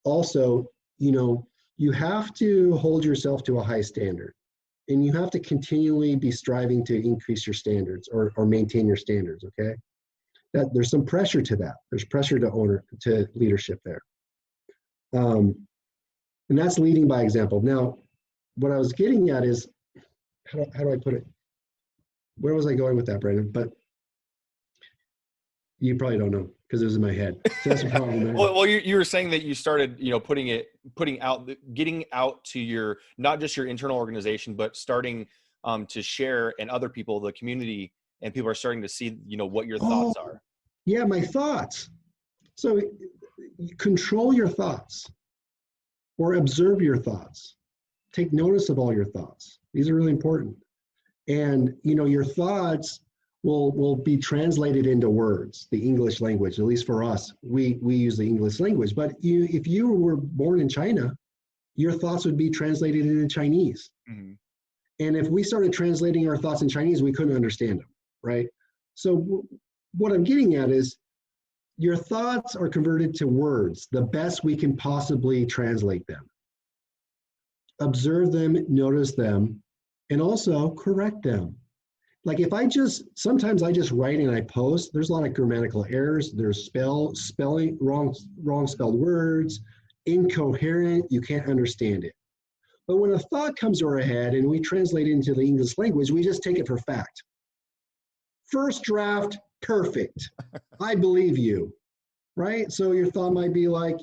also, you have to hold yourself to a high standard, and you have to continually be striving to increase your standards or maintain your standards. Okay. That there's some pressure to that. There's pressure to leadership there. And that's leading by example. Now, what I was getting at is, how do I put it? Where was I going with that, Brandon? But you probably don't know because it was in my head. So that's the problem, man. Well, you were saying that you started, getting out to not just your internal organization, but starting to share and other people, the community, and people are starting to see, what your thoughts are. Yeah, my thoughts. So you control your thoughts or observe your thoughts. Take notice of all your thoughts. These are really important. And, your thoughts will be translated into words, the English language. At least for us, we use the English language. But if you were born in China, your thoughts would be translated into Chinese. Mm-hmm. And if we started translating our thoughts in Chinese, we couldn't understand them, right? So what I'm getting at is your thoughts are converted to words, the best we can possibly translate them. Observe them, notice them, and also correct them. Like sometimes I just write and I post, there's a lot of grammatical errors, there's spelling, wrong spelled words, incoherent, you can't understand it. But when a thought comes to our head and we translate it into the English language, we just take it for fact. First draft, perfect. I believe you, right? So your thought might be like,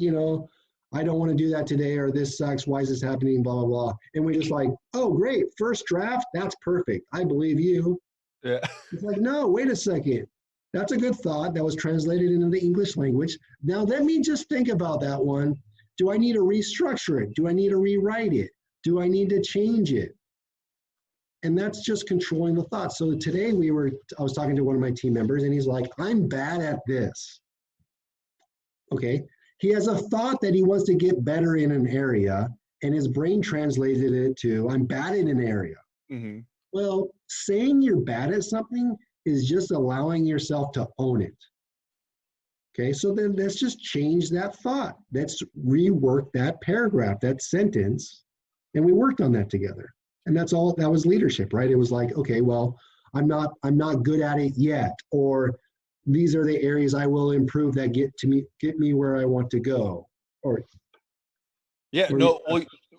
I don't want to do that today, or this sucks, why is this happening, blah, blah, blah. And we're just like, oh, great, first draft, that's perfect. I believe you. Yeah. It's like, no, wait a second. That's a good thought that was translated into the English language. Now let me just think about that one. Do I need to restructure it? Do I need to rewrite it? Do I need to change it? And that's just controlling the thoughts. So today I was talking to one of my team members and he's like, I'm bad at this. Okay. He has a thought that he wants to get better in an area and his brain translated it to, I'm bad in an area. Mm-hmm. Well, saying you're bad at something is just allowing yourself to own it. Okay, so then let's just change that thought. Let's rework that paragraph, that sentence, and we worked on that together. And that was leadership, right? It was like, okay, well, I'm not good at it yet, or these are the areas I will improve that get me where I want to go. I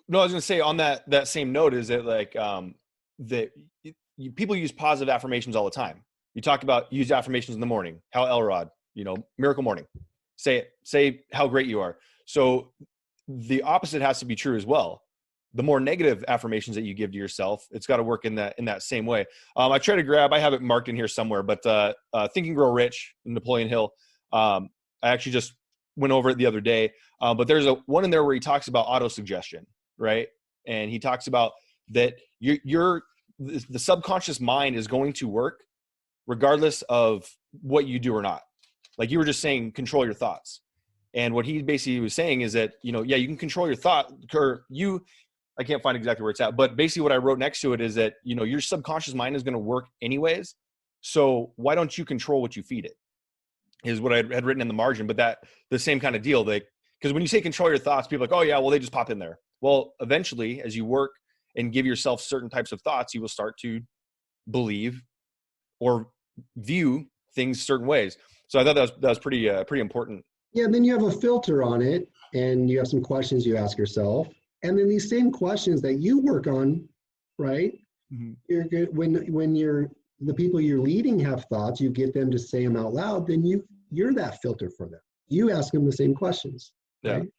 was gonna say on that same note is that like that people use positive affirmations all the time. You talk about use affirmations in the morning. Hal Elrod, miracle morning. Say how great you are. So the opposite has to be true as well. The more negative affirmations that you give to yourself, it's got to work in that same way. I try to grab, I have it marked in here somewhere, but Think and Grow Rich, Napoleon Hill. I actually just went over it the other day, but there's one in there where he talks about auto-suggestion, right? And he talks about that the subconscious mind is going to work regardless of what you do or not. Like you were just saying, control your thoughts. And what he basically was saying is that, you can control your thought, or I can't find exactly where it's at, but basically what I wrote next to it is that, your subconscious mind is going to work anyways. So why don't you control what you feed it is what I had written in the margin, but the same kind of deal. Because when you say control your thoughts, people are like, oh yeah, well, they just pop in there. Well, eventually as you work and give yourself certain types of thoughts, you will start to believe or view things certain ways. So I thought that was pretty important. Yeah, then you have a filter on it, and you have some questions you ask yourself, and then these same questions that you work on, right? Mm-hmm. You're good when the people you're leading have thoughts, you get them to say them out loud, then you're that filter for them. You ask them the same questions, right? Yeah.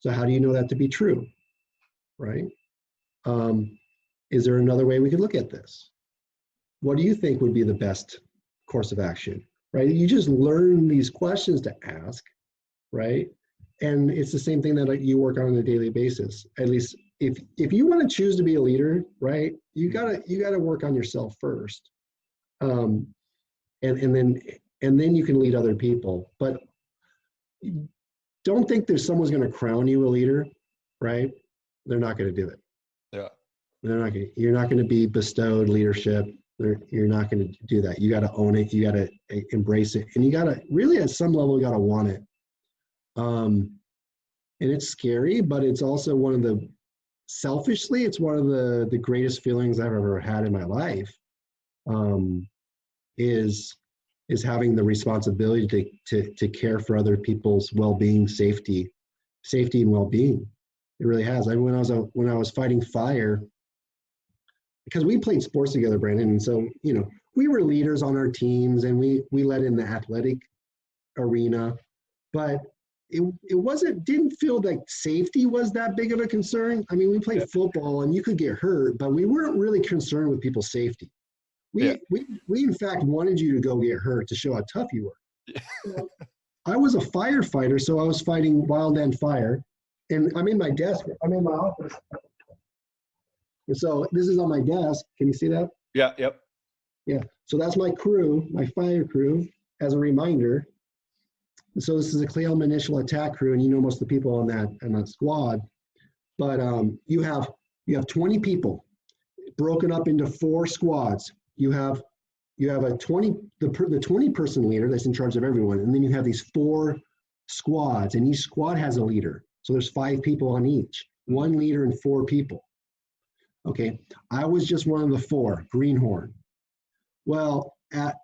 So how do you know that to be true, right? Is there another way we could look at this? What do you think would be the best course of action, right? You just learn these questions to ask, right? And it's the same thing that you work on a daily basis. At least if you want to choose to be a leader, right, you gotta work on yourself first, and then you can lead other people. But don't think there's someone's going to crown you a leader, right? They're not going to do it. Yeah. You're not going to be bestowed leadership. You're not going to do that. You got to own it. You got to embrace it, and you got to really, at some level, you got to want it. And it's scary, but it's also selfishly, it's one of the greatest feelings I've ever had in my life. Is having the responsibility to care for other people's well-being, safety and well-being. It really has. When I was fighting fire, because we played sports together, Brandon, and so we were leaders on our teams, and we led in the athletic arena, but it didn't feel like safety was that big of a concern. I mean, we played football and you could get hurt, but we weren't really concerned with people's safety. We in fact wanted you to go get hurt to show how tough you were. So, I was a firefighter, so I was fighting wildland fire, and I'm in my desk. I'm in my office, and so this is on my desk. Can you see that? Yeah. Yep. Yeah. So that's my crew, my fire crew, as a reminder. And so this is a Cleom initial attack crew, and most of the people on that squad. But you have 20 people broken up into 4 squads. You have the 20 person leader that's in charge of everyone, and then you have these 4 squads, and each squad has a leader. So there's 5 people on each, 1 leader and 4 people. Okay, I was just one of the 4, greenhorn. Well, at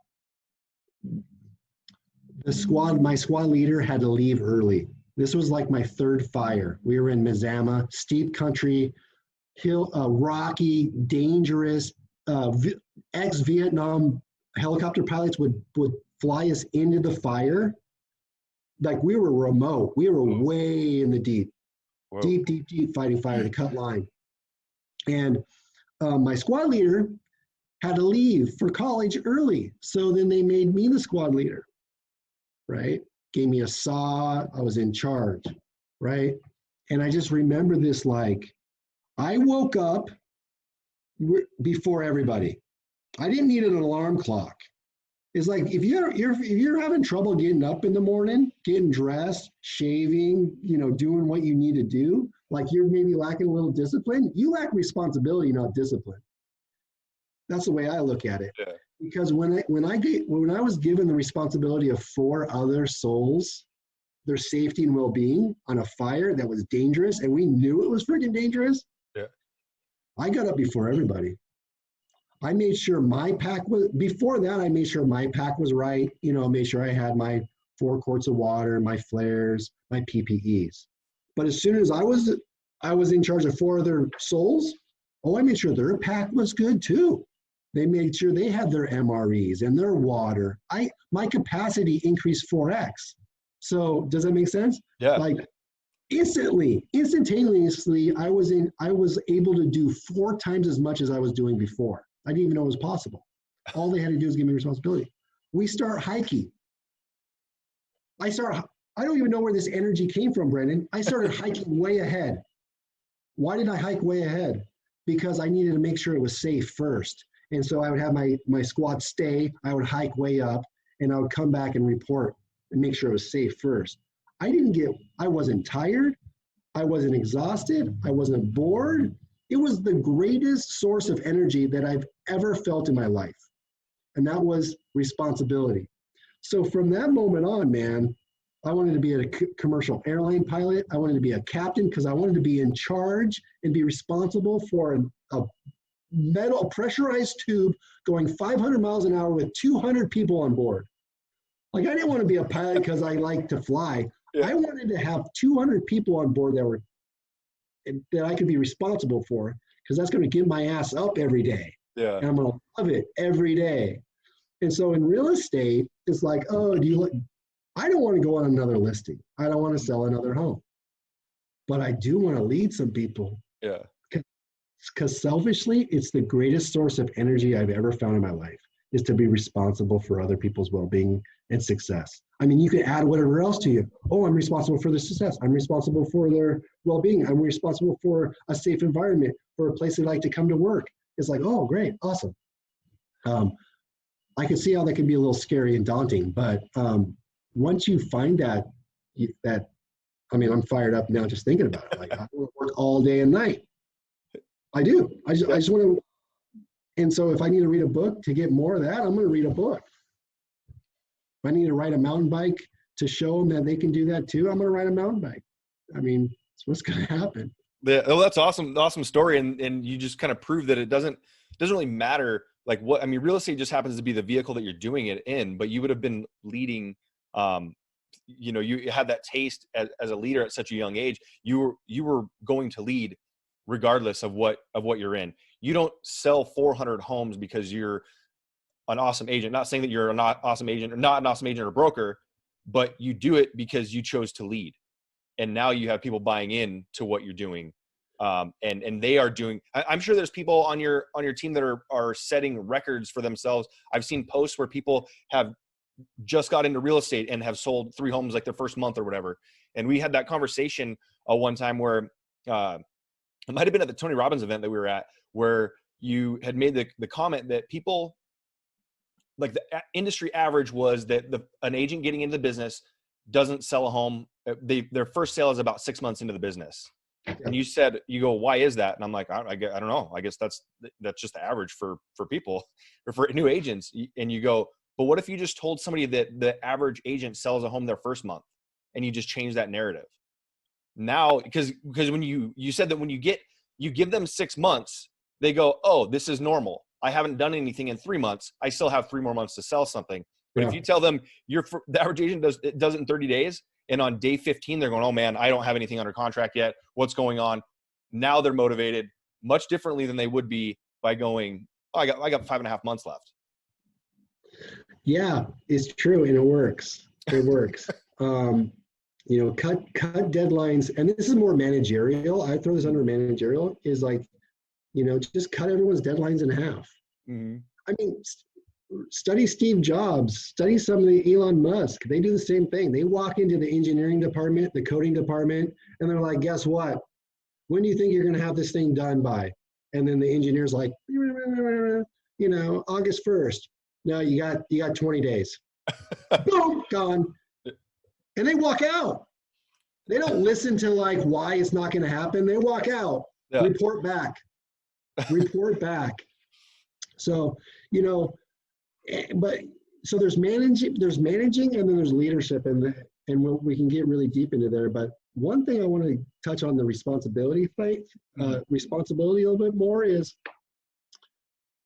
my squad leader had to leave early. This was like my 3rd fire. We were in Mazama, steep country, rocky, dangerous. Ex-Vietnam helicopter pilots would fly us into the fire. Like, we were remote. We were way in the deep. Whoa. Deep fighting fire to cut line. And my squad leader had to leave for college early. So then they made me the squad leader, right? Gave me a saw. I was in charge, right? And I just remember this, like, I woke up before everybody. I didn't need an alarm clock. It's like, if you're having trouble getting up in the morning, getting dressed, shaving, doing what you need to do, like you're maybe lacking a little discipline, you lack responsibility, not discipline. That's the way I look at it. Yeah. Because when I was given the responsibility of 4 other souls, their safety and well-being on a fire that was dangerous, and we knew it was freaking dangerous. Yeah. I got up before everybody. I made sure my pack was, before that, I made sure my pack was right. Made sure I had my 4 quarts of water, my flares, my PPEs. But as soon as I was in charge of 4 other souls, I made sure their pack was good too. They made sure they had their MREs and their water. My capacity increased 4x. So does that make sense? Yeah. Like, instantaneously, I was able to do 4 times as much as I was doing before. I didn't even know it was possible. All they had to do is give me responsibility. We start hiking. I don't even know where this energy came from, Brandon. I started hiking way ahead. Why did I hike way ahead? Because I needed to make sure it was safe first. And so I would have my squad stay, I would hike way up, and I would come back and report and make sure it was safe first. I wasn't tired. I wasn't exhausted. I wasn't bored. It was the greatest source of energy that I've ever felt in my life. And that was responsibility. So from that moment on, man, I wanted to be a commercial airline pilot. I wanted to be a captain because I wanted to be in charge and be responsible for a metal pressurized tube going 500 miles an hour with 200 people on board. Like, I didn't want to be a pilot because I like to fly. Yeah. I wanted to have 200 people on board that I could be responsible for, because that's going to get my ass up every day. Yeah. And I'm going to love it every day. And so in real estate, it's like, oh, I don't want to go on another listing. I don't want to sell another home. But I do want to lead some people. Yeah. Because selfishly, it's the greatest source of energy I've ever found in my life, is to be responsible for other people's well-being and success. I mean, you can add whatever else to you. Oh, I'm responsible for their success. I'm responsible for their well-being. I'm responsible for a safe environment, for a place they like to come to work. It's like, oh, great, awesome. I can see how that can be a little scary and daunting, but once you find that, I mean, I'm fired up now just thinking about it. Like, I want to work all day and night. I do. I just want to. And so if I need to read a book to get more of that, I'm going to read a book. If I need to ride a mountain bike to show them that they can do that too, I'm going to ride a mountain bike. I mean, it's what's going to happen. Yeah. Oh, that's awesome. Awesome story. And you just kind of proved that it doesn't really matter. Like what, I mean, real estate just happens to be the vehicle that you're doing it in, but you would have been leading, you had that taste as a leader at such a young age. You were going to lead regardless of what you're in. You don't sell 400 homes because you're an awesome agent. Not saying that you're not awesome agent or not an awesome agent or broker, but you do it because you chose to lead. And now you have people buying in to what you're doing. And they are doing, I'm sure there's people on your team that are setting records for themselves. I've seen posts where people have just got into real estate and have sold 3 homes like their first month or whatever. And we had that conversation one time where it might've been at the Tony Robbins event that we were at, where you had made the comment that people, like the industry average was that an agent getting into the business doesn't sell a home. Their first sale is about 6 months into the business. And you go, why is that? And I'm like, I don't know. I guess that's just the average for people or for new agents. And you go, but what if you just told somebody that the average agent sells a home their first month, and you just change that narrative? Now, because when you said that when you give them 6 months, they go, oh, this is normal. I haven't done anything in 3 months. I still have 3 more months to sell something. But if you tell them the average agent does it in 30 days, and on day 15, they're going, oh man, I don't have anything under contract yet. What's going on? Now they're motivated much differently than they would be by going, oh, I got 5.5 months left. Yeah, it's true. And it works. It works. Cut deadlines. And this is more managerial. I throw this under managerial, is like, just cut everyone's deadlines in half. Mm-hmm. I mean, study Steve Jobs, study some of the Elon Musk. They do the same thing. They walk into the engineering department, the coding department, and they're like, guess what? When do you think you're going to have this thing done by? And then the engineer's like, August 1st. No, you got 20 days. Boom, gone. And they walk out. They don't listen to like why it's not going to happen. They walk out. Yeah. Report back. So, so there's managing, and then there's leadership, and we can get really deep into there. But one thing I want to touch on the responsibility responsibility a little bit more is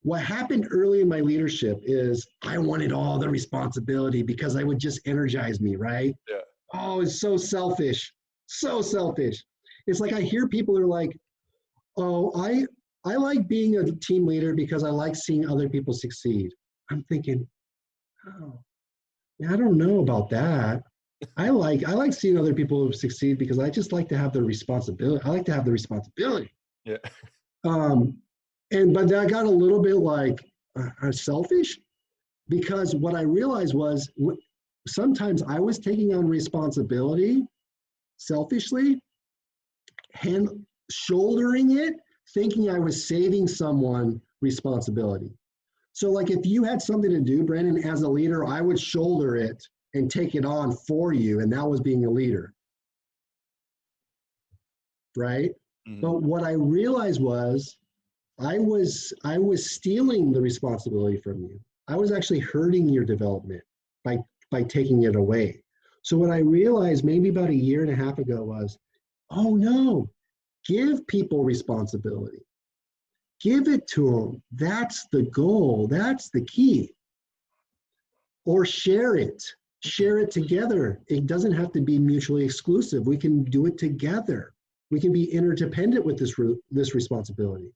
what happened early in my leadership is I wanted all the responsibility because I would just energize me, right? Yeah. Oh, it's so selfish. So selfish. It's like I hear people are like, oh, I like being a team leader because I like seeing other people succeed. I'm thinking, oh, I don't know about that. I like seeing other people succeed because I just like to have the responsibility. I like to have the responsibility. Yeah. But that got a little bit like selfish, because what I realized was sometimes I was taking on responsibility selfishly, shouldering it, thinking I was saving someone responsibility. So like if you had something to do, Brandon, as a leader, I would shoulder it and take it on for you. And that was being a leader. Right? Mm-hmm. But what I realized was I was stealing the responsibility from you. I was actually hurting your development by taking it away. So what I realized maybe about 1.5 years ago was, oh no, give people responsibility. Give it to them. That's the goal. That's the key. Or share it. Share it together. It doesn't have to be mutually exclusive. We can do it together. We can be interdependent with this responsibility.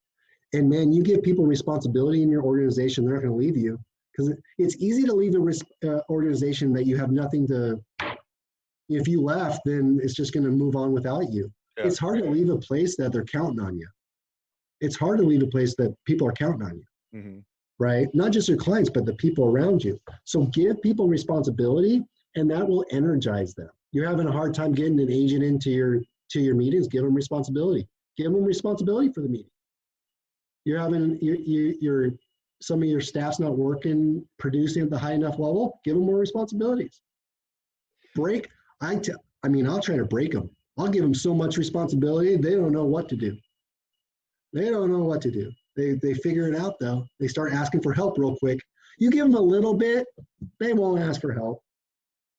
And man, you give people responsibility in your organization, they're not going to leave you, because it's easy to leave a organization that you have nothing to. If you left, then it's just going to move on without you. Yeah. It's hard to leave a place that they're counting on you. It's hard to leave a place that people are counting on you, mm-hmm. right? Not just your clients, but the people around you. So give people responsibility, and that will energize them. You're having a hard time getting an agent into your meetings, give them responsibility. Give them responsibility for the meeting. You're having some of your staff's not working, producing at the high enough level, give them more responsibilities. I'll try to break them. I'll give them so much responsibility, they don't know what to do. They don't know what to do. They figure it out though. They start asking for help real quick. You give them a little bit, they won't ask for help.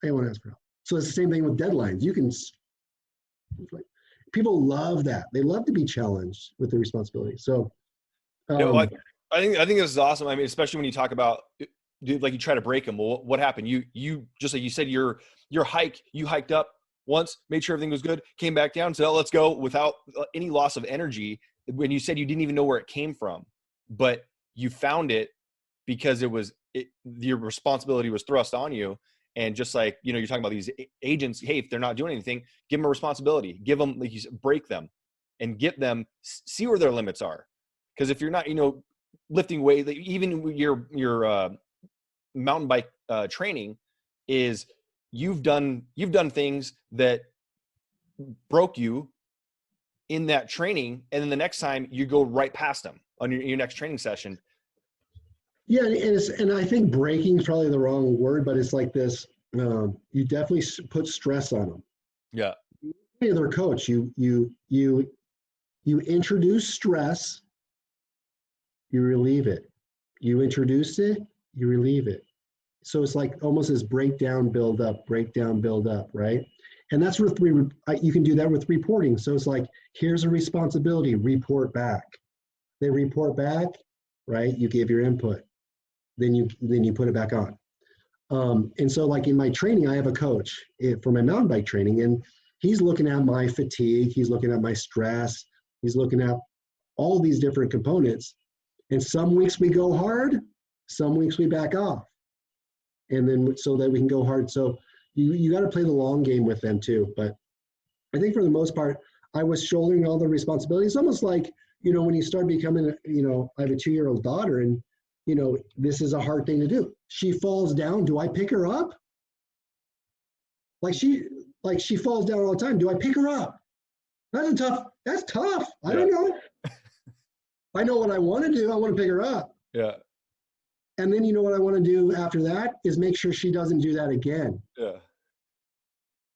They won't ask for help. So it's the same thing with deadlines. People love that. They love to be challenged with the responsibility. So, I think this is awesome. I mean, especially when you talk about, like, you try to break them. Well, what happened? You just like you said, you hiked up once, made sure everything was good, came back down, said, oh, let's go, without any loss of energy. When you said you didn't even know where it came from, but you found it because your responsibility was thrust on you. And just like, you're talking about these agents, hey, if they're not doing anything, give them a responsibility, give them, like you said, break them and get them, see where their limits are. Because if you're not, lifting weight, even your mountain bike training is you've done things that broke you in that training, and then the next time you go right past them on your next training session. Yeah, and I think breaking is probably the wrong word, but it's like this. You definitely put stress on them. Yeah. Their coach, you introduce stress, you relieve it. You introduce it, you relieve it. So it's like almost this breakdown, build up, right? And that's with you can do that with reporting. So it's like, here's a responsibility, report back. They report back, right? You give your input. Then you put it back on. And so like in my training, I have a coach for my mountain bike training, and he's looking at my fatigue, he's looking at my stress, he's looking at all these different components. And some weeks we go hard, some weeks we back off. And then so that we can go hard. So you got to play the long game with them too. But I think for the most part, I was shouldering all the responsibilities. Almost like, when you start becoming, I have a 2-year-old daughter, and this is a hard thing to do. She falls down. Do I pick her up? Like she falls down all the time. Do I pick her up? That's tough. Yeah. I don't know. I know what I want to do. I want to pick her up. Yeah. And then what I want to do after that is make sure she doesn't do that again. Yeah.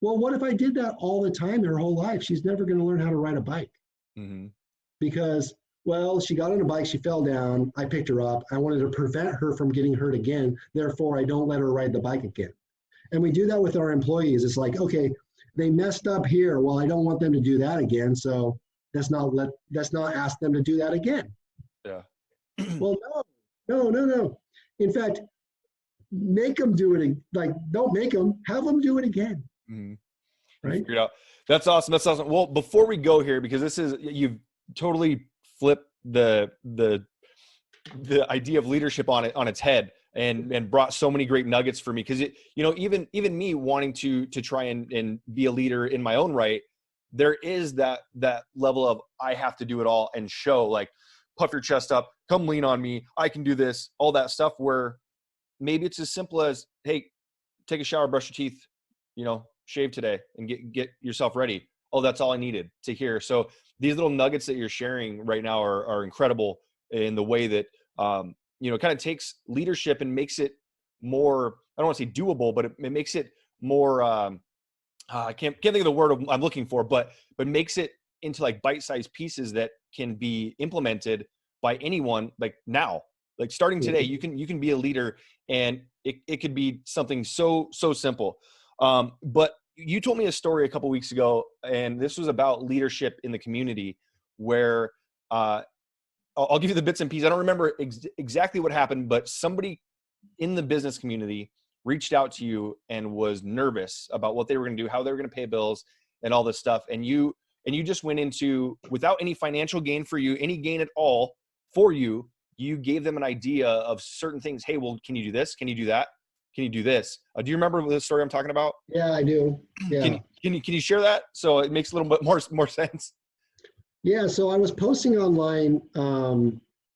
Well, what if I did that all the time her whole life? She's never going to learn how to ride a bike. Mm-hmm. Because, she got on a bike, she fell down, I picked her up, I wanted to prevent her from getting hurt again, therefore I don't let her ride the bike again. And we do that with our employees. It's like, okay, they messed up here, well, I don't want them to do that again, so let's not ask them to do that again. Yeah. Well, no. In fact, make them do it, don't make them, have them do it again. Mm-hmm. Right? Figure it out. That's awesome. Well, before we go here, because you've totally flip the idea of leadership on its head and brought so many great nuggets for me. Cause even me wanting to try and be a leader in my own right, there is that level of, I have to do it all and show, like, puff your chest up, come lean on me, I can do this, all that stuff, where maybe it's as simple as, hey, take a shower, brush your teeth, shave today and get yourself ready. Oh, that's all I needed to hear. So these little nuggets that you're sharing right now are incredible in the way that, kind of takes leadership and makes it more, I don't want to say doable, but it makes it more, I can't think of the word I'm looking for, but makes it into like bite-sized pieces that can be implemented by anyone, like now, like starting today, you can be a leader, and it could be something so simple. But you told me a story a couple weeks ago, and this was about leadership in the community, where I'll give you the bits and pieces. I don't remember exactly what happened, but somebody in the business community reached out to you and was nervous about what they were going to do, how they were going to pay bills and all this stuff. And you just went into, without any financial gain for you, any gain at all for you, you gave them an idea of certain things. Hey, well, can you do this? Can you do that? Can you do this? Do you remember the story I'm talking about? Yeah, I do. Yeah. Can you share that so it makes a little bit more sense? Yeah. So I was posting online.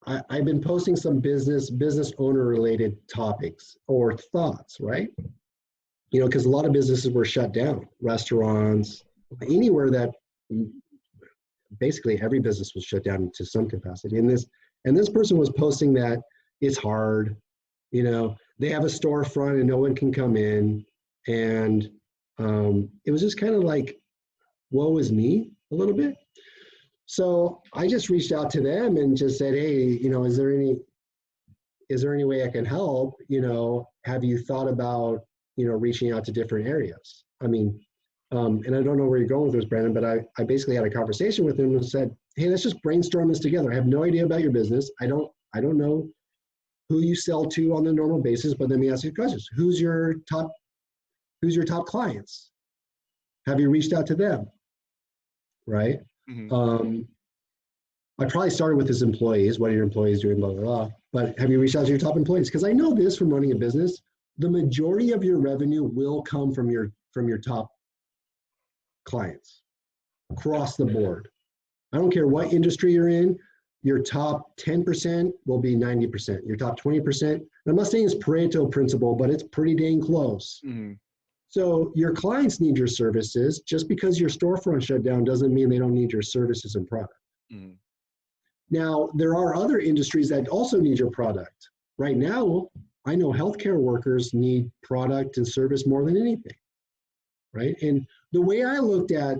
I've been posting some business owner related topics or thoughts, right? Because a lot of businesses were shut down, restaurants, anywhere that basically every business was shut down to some capacity. And this person was posting that it's hard, they have a storefront and no one can come in. And it was just kind of like, woe is me a little bit. So I just reached out to them and just said, hey, is there any way I can help? Have you thought about, reaching out to different areas? I mean, and I don't know where you're going with this, Brandon, but I basically had a conversation with him and said, hey, let's just brainstorm this together. I have no idea about your business. I don't know who you sell to on a normal basis, but let me ask you questions. Who's your top clients? Have you reached out to them? Right? Mm-hmm. I probably started with his employees. What are your employees doing? Blah, blah, blah. But have you reached out to your top employees? Because I know this from running a business, the majority of your revenue will come from your top clients across the board. I don't care what industry you're in, your top 10% will be 90%. Your top 20%, I'm not saying it's Pareto principle, but it's pretty dang close. Mm-hmm. So your clients need your services. Just because your storefront shut down doesn't mean they don't need your services and product. Mm-hmm. Now, there are other industries that also need your product. Right now, I know healthcare workers need product and service more than anything, right? And the way I looked at,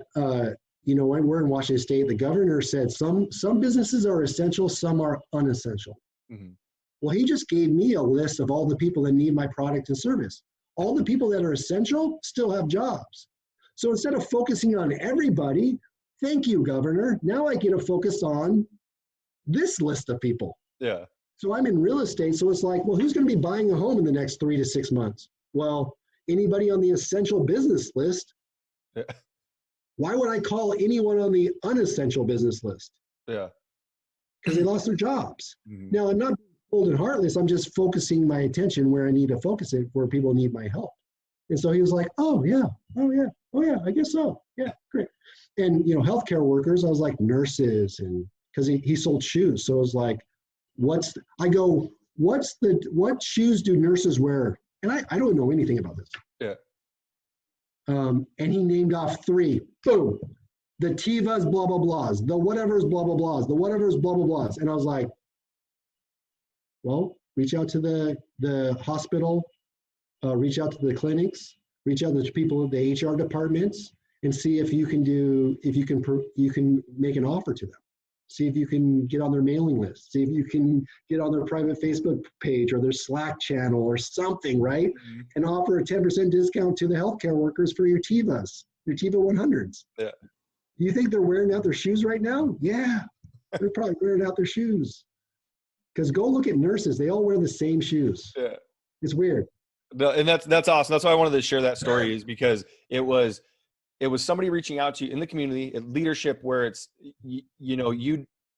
when we're in Washington State, the governor said some businesses are essential, some are unessential. Mm-hmm. Well, he just gave me a list of all the people that need my product and service. All the people that are essential still have jobs. So instead of focusing on everybody, thank you, Governor. Now I get to focus on this list of people. Yeah. So I'm in real estate. So it's like, well, who's going to be buying a home in the next 3 to 6 months? Well, anybody on the essential business list. Yeah. Why would I call anyone on the unessential business list? Yeah. Because they lost their jobs. Mm-hmm. Now, I'm not cold and heartless. I'm just focusing my attention where I need to focus it, where people need my help. And so he was like, oh yeah, I guess so. Yeah, great. And, healthcare workers, I was like nurses, and because he sold shoes. So I was like, what shoes do nurses wear? And I don't know anything about this. Yeah. And he named off 3. Boom. The Tevas, blah, blah, blahs. The whatever's, blah, blah, blahs. The whatever's, blah, blah, blahs. And I was like, well, reach out to the hospital, reach out to the clinics, reach out to the people at the HR departments, and see if you can make an offer to them. See if you can get on their mailing list. See if you can get on their private Facebook page or their Slack channel or something, right? Mm-hmm. And offer a 10% discount to the healthcare workers for your Tevas, your Teva 100s. Yeah. You think they're wearing out their shoes right now? Yeah, they're probably wearing out their shoes. Because go look at nurses. They all wear the same shoes. Yeah. It's weird. And that's awesome. That's why I wanted to share that story, is because it was somebody reaching out to you in the community, at leadership, where it's,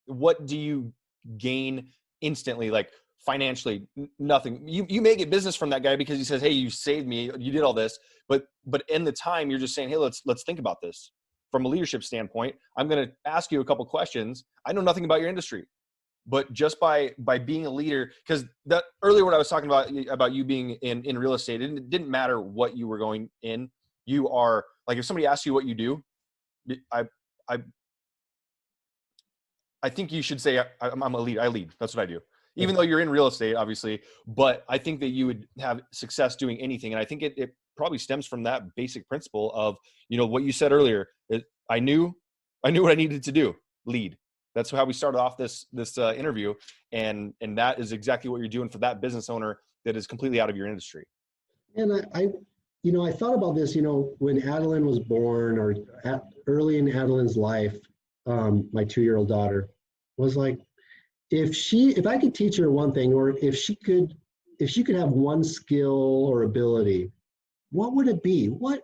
what do you gain instantly? Like financially, nothing. You may get business from that guy because he says, hey, you saved me, you did all this. But in the time, you're just saying, hey, let's think about this from a leadership standpoint. I'm going to ask you a couple questions. I know nothing about your industry, but just by being a leader, because that earlier what I was talking about you being in real estate, it didn't matter what you were going in. You are like, if somebody asks you what you do, I think you should say I'm a lead. I lead. That's what I do. Even though you're in real estate, obviously, but I think that you would have success doing anything. And I think it probably stems from that basic principle of, what you said earlier. I knew what I needed to do. Lead. That's how we started off this interview. And that is exactly what you're doing for that business owner that is completely out of your industry. And I thought about this, when Adeline was born, or early in Adeline's life, my 2-year-old daughter was like, if I could teach her one thing, or if she could if she could have one skill or ability, what would it be? What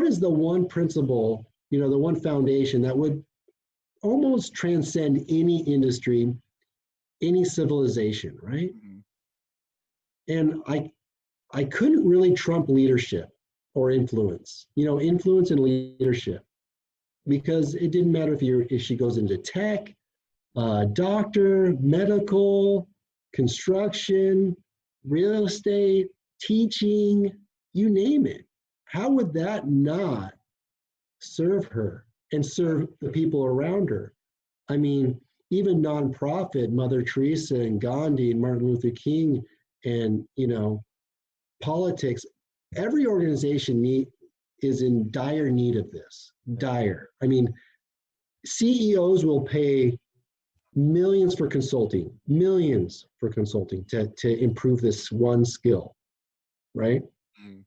is the one principle, the one foundation that would almost transcend any industry, any civilization, right? Mhm. And I couldn't really trump leadership or influence, influence and leadership, because it didn't matter if she goes into tech, doctor, medical, construction, real estate, teaching, you name it. How would that not serve her and serve the people around her? I mean, even nonprofit, Mother Teresa and Gandhi and Martin Luther King, and politics, every organization is in dire need of this. Dire. I mean, CEOs will pay millions for consulting to improve this one skill, right? Mhm.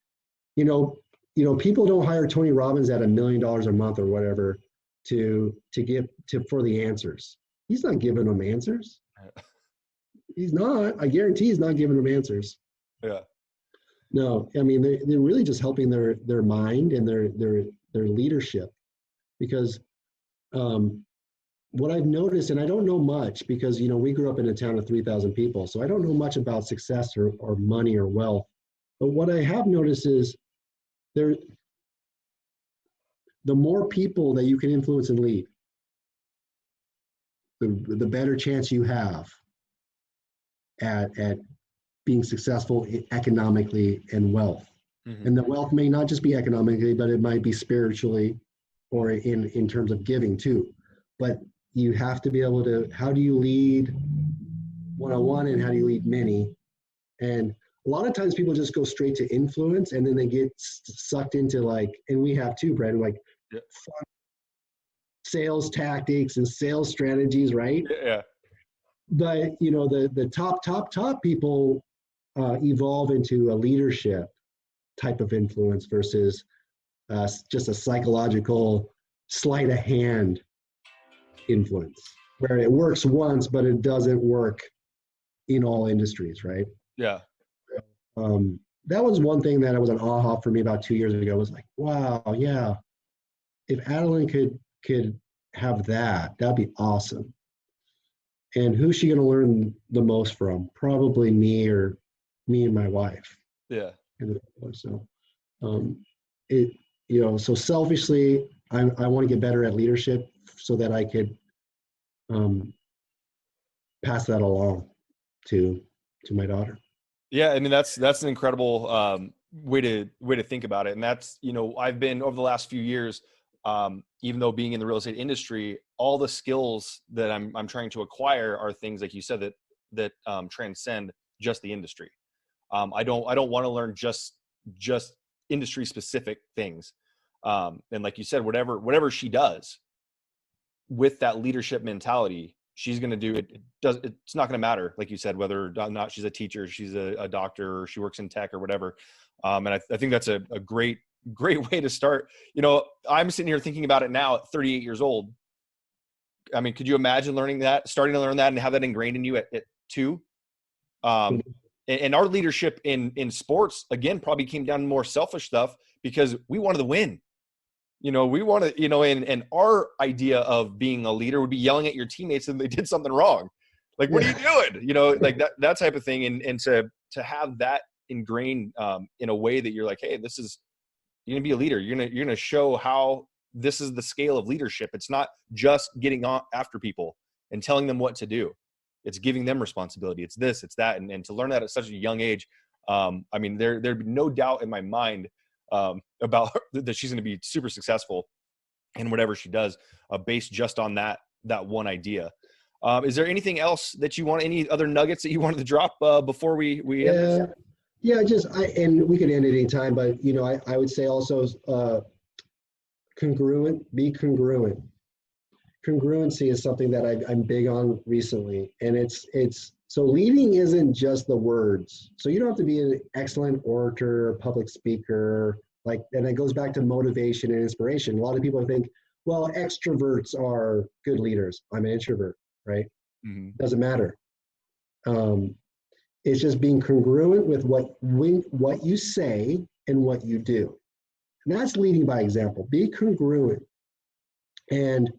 People don't hire Tony Robbins at $1 million a month or whatever to for the answers. He's not giving them answers. He's not. I guarantee he's not giving them answers. Yeah. No, I mean they're really just helping their mind and their leadership, because what I've noticed, and I don't know much because we grew up in a town of 3,000 people, so I don't know much about success or money or wealth. But what I have noticed is the more people that you can influence and lead, the better chance you have at being successful economically and wealth. Mhm. And the wealth may not just be economically, but it might be spiritually or in terms of giving too. But you have to be able to, how do you lead one-on-one and how do you lead many? And a lot of times people just go straight to influence and then they get sucked into and we have too, Brad, Yeah. fun sales tactics and sales strategies, right? Yeah. But the top people evolve into a leadership type of influence versus just a psychological sleight of hand influence, where it works once, but it doesn't work in all industries, right? Yeah. That was one thing that was an aha for me about 2 years ago. Was like, wow, yeah, if Adeline could have that'd be awesome. And who's she going to learn the most from? Probably me and my wife. Yeah. So, so selfishly, I want to get better at leadership so that I could pass that along to my daughter. Yeah, I mean that's an incredible way to think about it, and that's I've been over the last few years, even though being in the real estate industry, all the skills that I'm trying to acquire are things like you said that transcend just the industry. I don't want to learn just industry specific things, and like you said, whatever she does with that leadership mentality, she's going to do it. It's not going to matter, like you said, whether or not she's a teacher, she's a doctor, or she works in tech or whatever. And I think that's a great way to start. I'm sitting here thinking about it now at 38 years old. I mean, could you imagine starting to learn that and have that ingrained in you at 2? And our leadership in sports, again, probably came down to more selfish stuff because we wanted to win. We want to, and our idea of being a leader would be yelling at your teammates if they did something wrong. Like, what are you doing? Like that type of thing. And to have that ingrained in a way that you're like, hey, you're going to be a leader. You're going to show how this is the scale of leadership. It's not just getting on after people and telling them what to do. It's giving them responsibility. It's this, it's that. And to learn that at such a young age, I mean, there'd be no doubt in my mind about that she's going to be super successful in whatever she does, based just on that one idea. Is there anything else that you want? Any other nuggets that you wanted to drop before we end this? Yeah, and we could end at any time, but I would say also be congruent. Congruency is something that I'm big on recently, and it's so leading isn't just the words. So you don't have to be an excellent orator, public speaker, and it goes back to motivation and inspiration. A lot of people think, well, extroverts are good leaders. I'm an introvert, right? Mm-hmm. Doesn't matter. It's just being congruent with what you say and what you do. And that's leading by example. Be congruent. And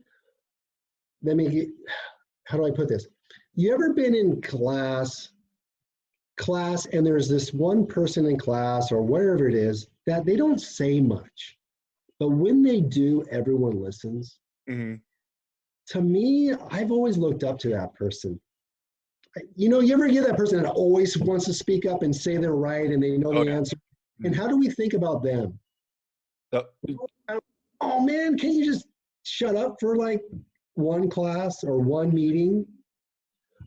how do I put this? You ever been in class and there's this one person in class or wherever it is that they don't say much, but when they do, everyone listens? Mm-hmm. To me, I've always looked up to that person. You ever get that person that always wants to speak up and say they're right and they know the answer? And how do we think about them? Oh man, can't you just shut up for like one class or one meeting?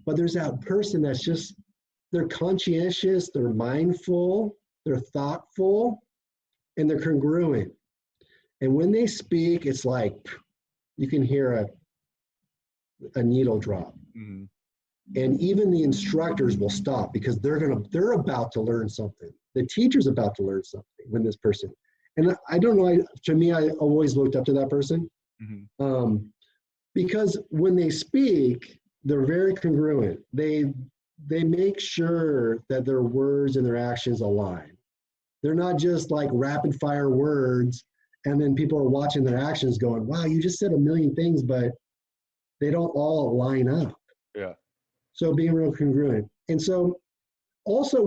But there's that person that's just, they're conscientious, they're mindful, they're thoughtful, and they're congruent. And when they speak, it's like you can hear a needle drop. Mm-hmm. And even the instructors will stop because they're about to learn something. The teacher's about to learn something when this person. And I don't know, to me, I always looked up to that person. Mm-hmm. Because when they speak, they're very congruent. They make sure that their words and their actions align. They're not just like rapid fire words, and then people are watching their actions going, wow, you just said a million things, but they don't all line up. Yeah. So being real congruent. And so also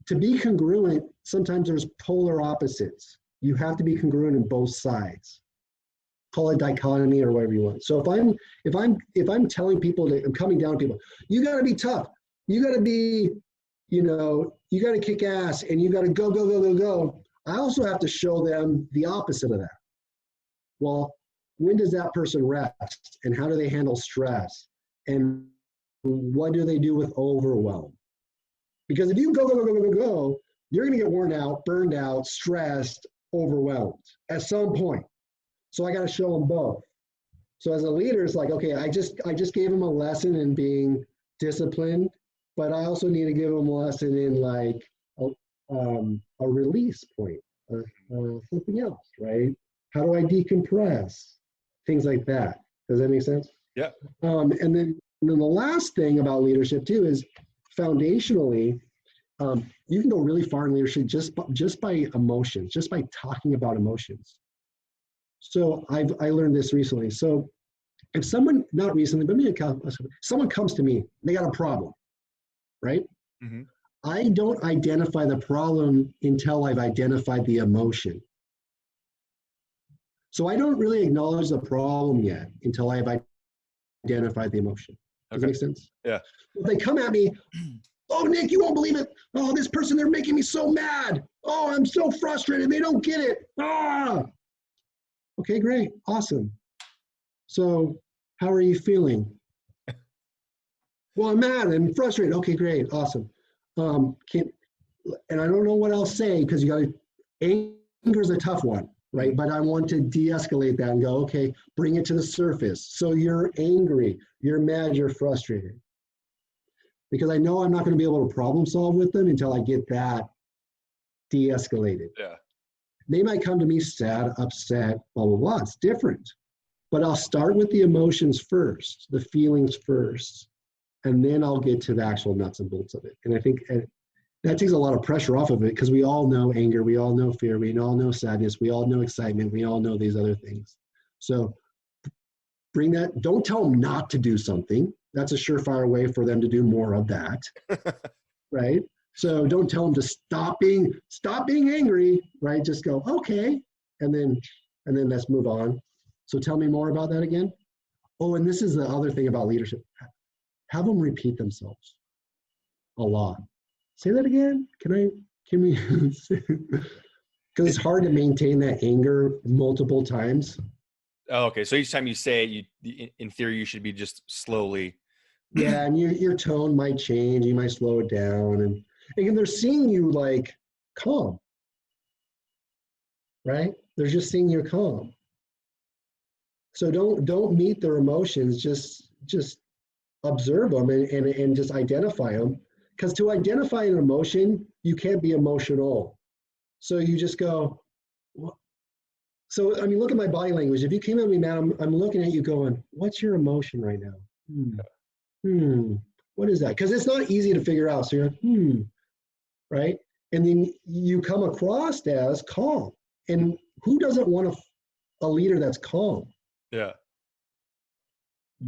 to be congruent, sometimes there's polar opposites. You have to be congruent in both sides. Call it dichotomy or whatever you want. So if I'm telling people I'm coming down to people, you got to be tough. You got to be, you got to kick ass and you got to go, go, go, go, go. I also have to show them the opposite of that. Well, when does that person rest and how do they handle stress? And what do they do with overwhelm? Because if you go, go, go, go, go, go, you're going to get worn out, burned out, stressed, overwhelmed at some point. So I got to show them both. So as a leader, it's like, okay, I just gave them a lesson in being disciplined, but I also need to give them a lesson in like a release point or something else, right? How do I decompress? Things like that. Does that make sense? Yeah. And then the last thing about leadership too is foundationally, you can go really far in leadership just by emotions, just by talking about emotions. So I learned this recently. So if someone, not recently, but maybe someone comes to me, they got a problem, right? Mm-hmm. I don't identify the problem until I've identified the emotion. So I don't really acknowledge the problem yet until I've identified the emotion. Does that make sense? Yeah. If they come at me, oh, Nick, you won't believe it. Oh, this person, they're making me so mad. Oh, I'm so frustrated. They don't get it. Ah. Okay, great. Awesome. So how are you feeling? Well, I'm mad and frustrated. Okay, great. Awesome. And I don't know what else to say because anger is a tough one, right? But I want to de-escalate that and go, okay, bring it to the surface. So you're angry, you're mad, you're frustrated. Because I know I'm not going to be able to problem solve with them until I get that de-escalated. Yeah. They might come to me sad, upset, blah, blah, blah. It's different. But I'll start with the emotions first, the feelings first, and then I'll get to the actual nuts and bolts of it. And I think that takes a lot of pressure off of it because we all know anger, we all know fear, we all know sadness, we all know excitement, we all know these other things. So bring that, don't tell them not to do something. That's a surefire way for them to do more of that, right? So don't tell them to stop being angry, right? Just go, okay, and then let's move on. So tell me more about that again. Oh, and this is the other thing about leadership. Have them repeat themselves a lot. Say that again. Can we? Because it's hard to maintain that anger multiple times. Oh, okay. So each time you say it, in theory, you should be just slowly. Yeah, and your tone might change. You might slow it down, and they're seeing you like calm, right? They're just seeing you calm. So don't meet their emotions. Just observe them and just identify them. Because to identify an emotion, you can't be emotional. So you just go. So I mean, look at my body language. If you came at me, man, I'm looking at you, going, "What's your emotion right now?" What is that? Because it's not easy to figure out. So you're like, right? And then you come across as calm. And who doesn't want a leader that's calm? Yeah.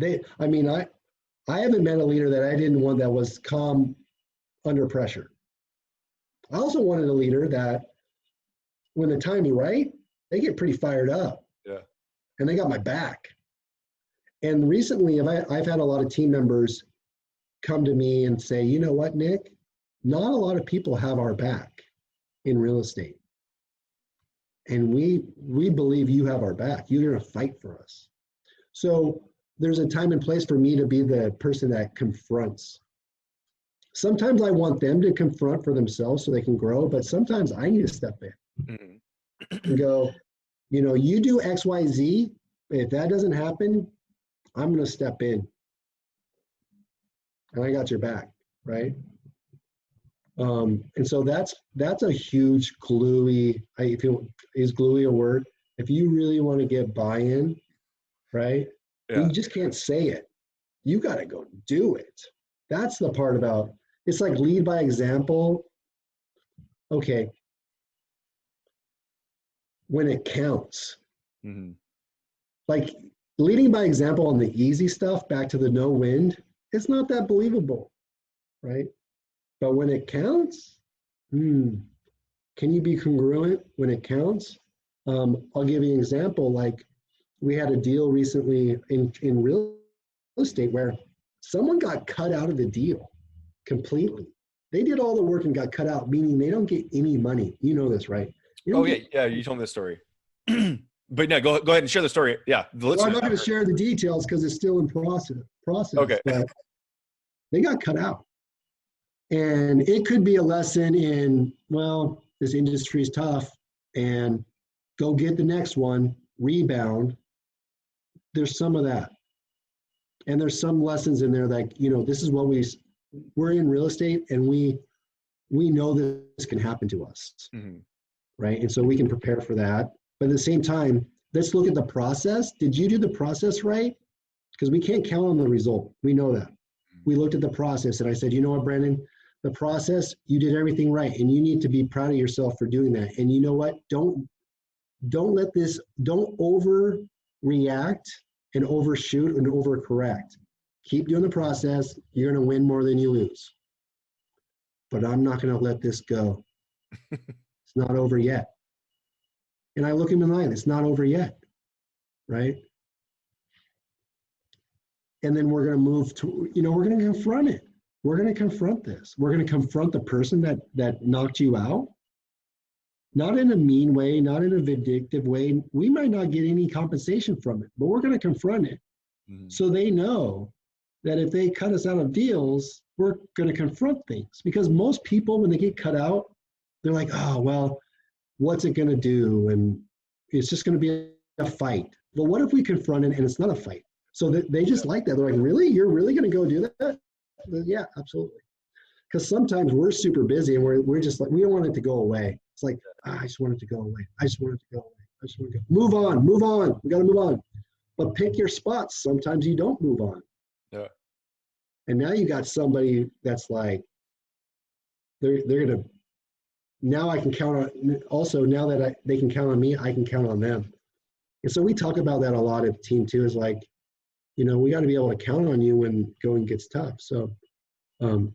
I haven't met a leader that I didn't want that was calm under pressure. I also wanted a leader that when the time is right, they get pretty fired up. Yeah. And they got my back. And recently, I've had a lot of team members come to me and say, you know what, Nick, not a lot of people have our back in real estate. And we believe you have our back. You're going to fight for us. So there's a time and place for me to be the person that confronts. Sometimes I want them to confront for themselves so they can grow, but sometimes I need to step in and go, you do X, Y, Z. If that doesn't happen, I'm going to step in. And I got your back, right? And so that's a huge gluey, is gluey a word? If you really want to get buy-in, right? Yeah. You just can't say it. You got to go do it. That's the part about, it's like lead by example. Okay. When it counts. Like leading by example on the easy stuff, back to the no wind, it's not that believable, right? But when it counts, can you be congruent when it counts? I'll give you an example. Like we had a deal recently in real estate where someone got cut out of the deal completely. They did all the work and got cut out, meaning they don't get any money. You know this, right? Yeah. You told me this story. But no, go ahead and share the story. Yeah. Well, I'm not going to share the details because it's still in process. Okay. But they got cut out. And it could be a lesson in, well, this industry is tough and go get the next one, rebound. There's some of that. And there's some lessons in there like, this is what we're in real estate and we know this can happen to us, right? And so we can prepare for that. But at the same time, let's look at the process. Did you do the process right? Because we can't count on the result. We know that. We looked at the process and I said, you know what, Brandon? The process, you did everything right. And you need to be proud of yourself for doing that. And you know what? Don't overreact and overshoot and overcorrect. Keep doing the process. You're going to win more than you lose. But I'm not going to let this go. It's not over yet. And I look him in the eye, it's not over yet, right? And then we're going to move to, we're going to confront it. We're going to confront this. We're going to confront the person that knocked you out. Not in a mean way, not in a vindictive way. We might not get any compensation from it, but we're going to confront it. So they know that if they cut us out of deals, we're going to confront things. Because most people, when they get cut out, they're like, oh, well, what's it going to do? And it's just going to be a fight. Well, what if we confront it and it's not a fight? So they just like that. They're like, really? You're really going to go do that? Yeah, absolutely. Because sometimes we're super busy and we're just like, we don't want it to go away. It's like, I just want it to go away. I just want it to go away. I just want to go. Move on. We got to move on. But pick your spots. Sometimes you don't move on. Yeah. And now you got somebody that's like, they're going to, now I can count on, also now that they can count on me, I can count on them. And so we talk about that a lot at the team too, is like, we got to be able to count on you when going gets tough. So I don't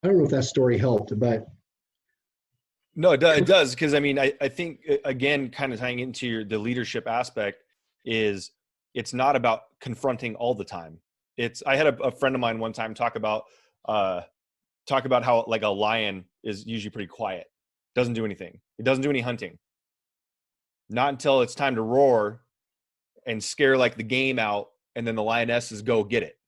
know if that story helped, but. No, it does. Because I think, again, kind of tying into the leadership aspect is it's not about confronting all the time. I had a friend of mine one time talk about how like a lion is usually pretty quiet, doesn't do anything. It doesn't do any hunting. Not until it's time to roar and scare like the game out, and then the lionesses go get it,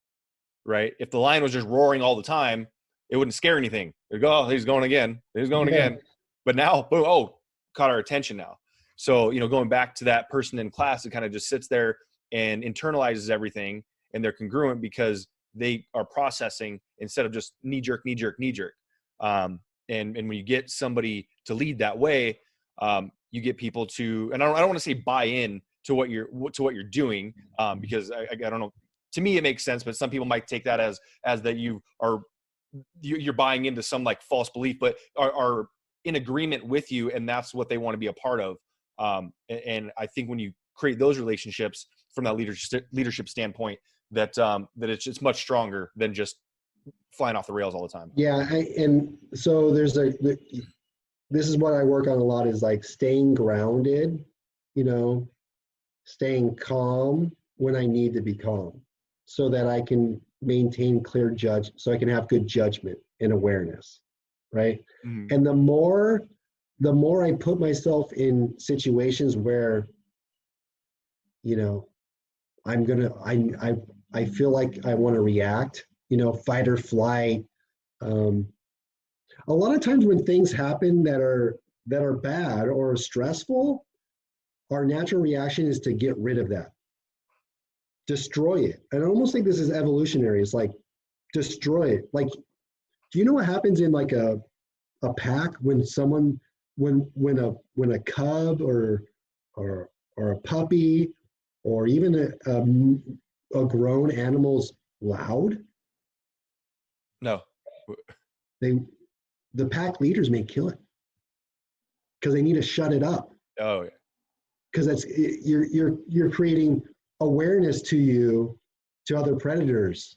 right? If the lion was just roaring all the time, it wouldn't scare anything. It'd go, oh, he's going again. He's going again. But now, boom, caught our attention now. So, going back to that person in class that kind of just sits there and internalizes everything, and they're congruent because they are processing instead of just knee jerk. And when you get somebody to lead that way, you get people to, and I don't want to say buy in to what you're doing, because I don't know, to me, it makes sense, but some people might take that as that you're buying into some like false belief, but are in agreement with you, and that's what they want to be a part of. And I think when you create those relationships from that leadership standpoint, that it's just much stronger than just flying off the rails all the time. Yeah, and so this is what I work on a lot, is like staying grounded, staying calm when I need to be calm, so that I can maintain so I can have good judgment and awareness, right? Mm-hmm. And the more I put myself in situations where, I feel like I want to react, fight or flight. A lot of times when things happen that are bad or stressful, our natural reaction is to get rid of that, destroy it. And I almost think this is evolutionary. It's like, destroy it. Like, do you know what happens in like a pack when a cub or a puppy or even a grown animal's loud? No. The pack leaders may kill it because they need to shut it up. Oh yeah. Because you're creating awareness to other predators,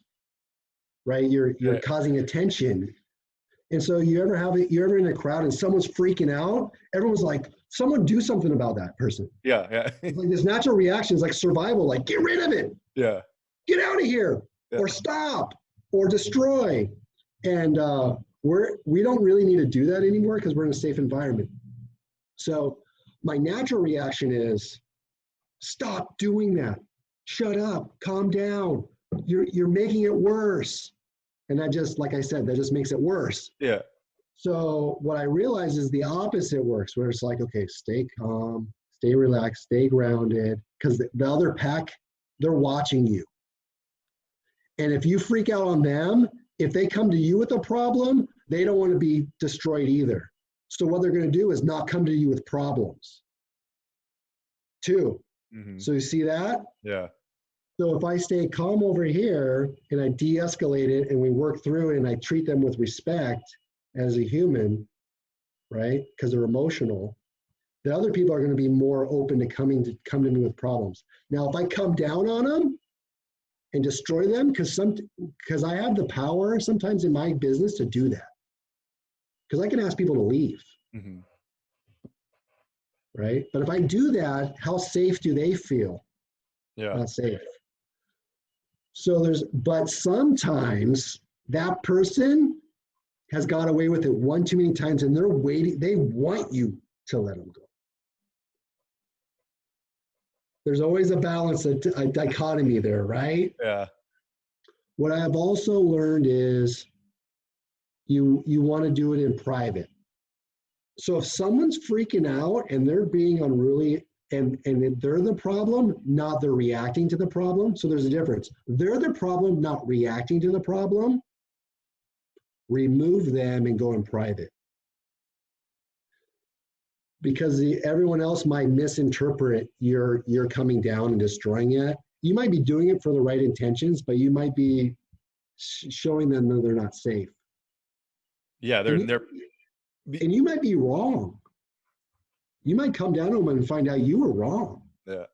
right? You're causing attention. And so you're ever in a crowd and someone's freaking out, everyone's like, someone do something about that person. Yeah. It's like this natural reaction is like survival, like get rid of it. Yeah. Get out of here, or stop, or destroy. And we don't really need to do that anymore because we're in a safe environment. So my natural reaction is, stop doing that. Shut up, calm down. You're making it worse. And that just, like I said, that just makes it worse. Yeah. So what I realize is the opposite works, where it's like, okay, stay calm, stay relaxed, stay grounded, because the other pack, they're watching you. And if you freak out on them, if they come to you with a problem, they don't want to be destroyed either. So what they're going to do is not come to you with problems. Too. Mm-hmm. So you see that? Yeah. So if I stay calm over here and I de-escalate it and we work through it and I treat them with respect as a human, right? Because they're emotional, the other people are going to be more open to come to me with problems. Now, if I come down on them and destroy them, because I have the power sometimes in my business to do that. Because I can ask people to leave. Mm-hmm. Right? But if I do that, how safe do they feel? Yeah. Not safe. But sometimes that person has got away with it one too many times and they're waiting, they want you to let them go. There's always a balance, a dichotomy there, right? Yeah. What I have also learned is you want to do it in private. So if someone's freaking out and they're being unruly and they're the problem, not they're reacting to the problem. So there's a difference. They're the problem, not reacting to the problem. Remove them and go in private. Because everyone else might misinterpret your coming down and destroying it. You might be doing it for the right intentions, but you might be showing them that they're not safe. Yeah, and you might be wrong. You might come down to them and find out you were wrong. Yeah.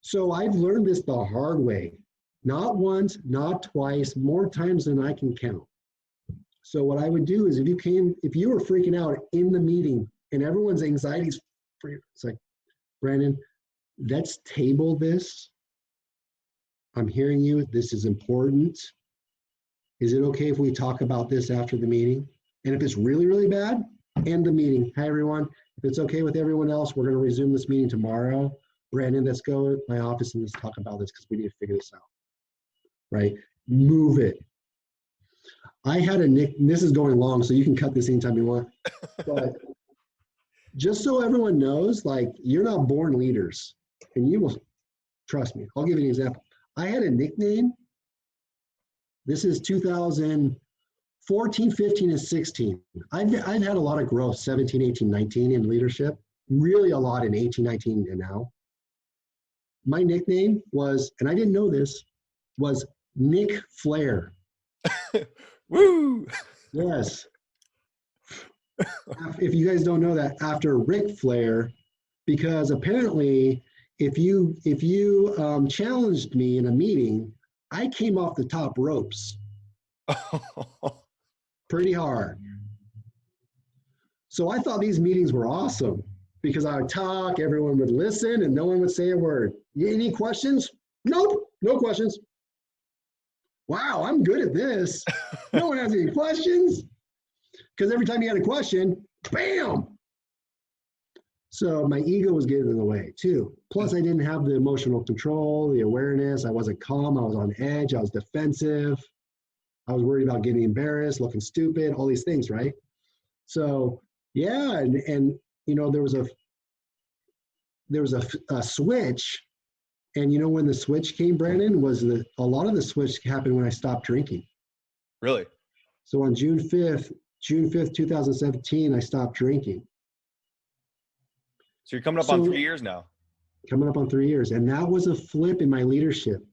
So I've learned this the hard way. Not once, not twice, more times than I can count. So what I would do is if you were freaking out in the meeting and everyone's anxiety is free, it's like, Brandon, let's table this. I'm hearing you. This is important. Is it okay if we talk about this after the meeting? And if it's really, really bad, end the meeting. Hi, everyone. If it's okay with everyone else, we're going to resume this meeting tomorrow. Brandon, let's go to my office and let's talk about this because we need to figure this out. Right? Move it. I had this is going long, so you can cut this anytime you want. But just so everyone knows, like, you're not born leaders. And you will, trust me. I'll give you an example. I had a nickname. This is 2014, 15, and 16. I've had a lot of growth, 17, 18, 19 in leadership. Really a lot in 18, 19, and now. My nickname was, and I didn't know this, was Nick Flair. Woo! Yes. If you guys don't know that, after Ric Flair, because apparently if you challenged me in a meeting, I came off the top ropes pretty hard. So I thought these meetings were awesome because I would talk, everyone would listen, and no one would say a word. Any questions? Nope, no questions. Wow, I'm good at this. No one has any questions. Because every time you had a question, bam! So my ego was getting in the way too. Plus, I didn't have the emotional control, the awareness. I wasn't calm. I was on edge. I was defensive. I was worried about getting embarrassed, looking stupid, all these things, right? So yeah, and you know, there was a switch, and you know when the switch came, Brandon, was a lot of the switch happened when I stopped drinking. Really? So on June 5th, 2017, I stopped drinking. So you're coming up on 3 years now. Coming up on 3 years. And that was a flip in my leadership.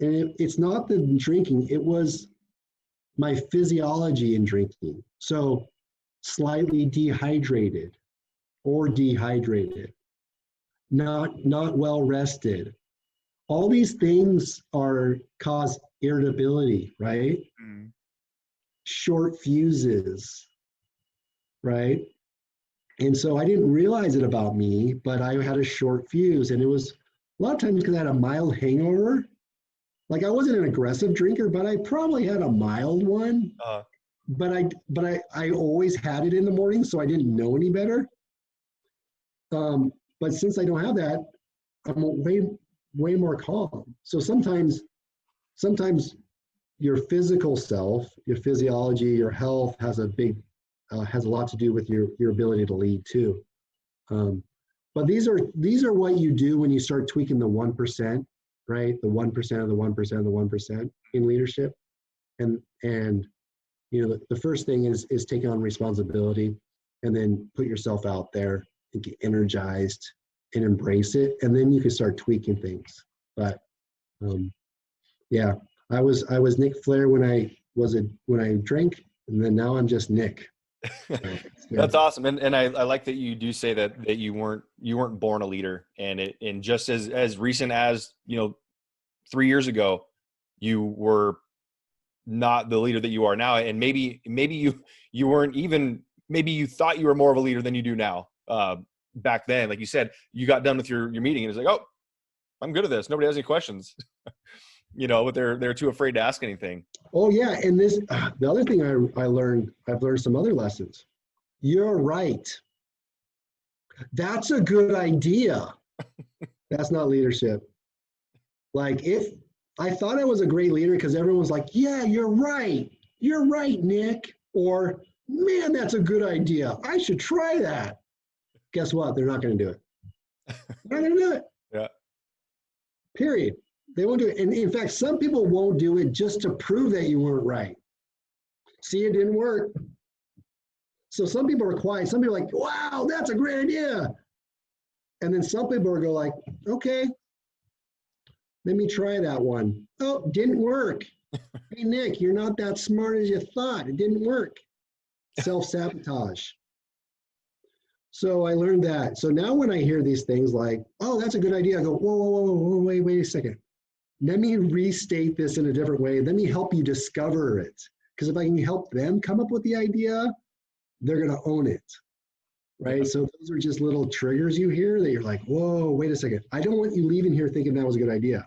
And it's not the drinking, it was my physiology in drinking. So slightly dehydrated, not well rested. All these things cause irritability, right? Mm-hmm. Short fuses, right? And so I didn't realize it about me, but I had a short fuse, and it was a lot of times because I had a mild hangover. Like I wasn't an aggressive drinker, but I probably had a mild one. But I always had it in the morning, so I didn't know any better. But since I don't have that, I'm way more calm. So sometimes your physical self, your physiology, your health has a lot to do with your ability to lead too. But these are what you do when you start tweaking the 1%, right? The 1% of the 1% of the 1% in leadership. And you know, the first thing is taking on responsibility, and then put yourself out there and get energized and embrace it. And then you can start tweaking things. But yeah, I was Nick Flair when I drank, and then now I'm just Nick. That's awesome. And I like that you do say that you weren't born a leader, and just as recent as, you know, 3 years ago, you were not the leader that you are now. And maybe you weren't even, maybe you thought you were more of a leader than you do now. Back then, like you said, you got done with your meeting and it's like, oh, I'm good at this. Nobody has any questions, you know, but they're too afraid to ask anything. Oh yeah. And the other thing I've learned some other lessons. You're right. That's a good idea. That's not leadership. Like if I thought I was a great leader because everyone was like, yeah, you're right, Nick. Or, man, that's a good idea. I should try that. Guess what? They're not going to do it. They're not going to do it. Yeah. Period. They won't do it. And in fact, some people won't do it just to prove that you weren't right. See, it didn't work. So some people are quiet. Some people are like, wow, that's a great idea. And then some people go like, okay, let me try that one. Oh, didn't work. Hey, Nick, you're not that smart as you thought. It didn't work. Self-sabotage. So I learned that. So now when I hear these things like, oh, that's a good idea, I go, whoa, wait a second. Let me restate this in a different way. Let me help you discover it. Because if I can help them come up with the idea, they're going to own it. Right? So those are just little triggers you hear that you're like, whoa, wait a second. I don't want you leaving here thinking that was a good idea.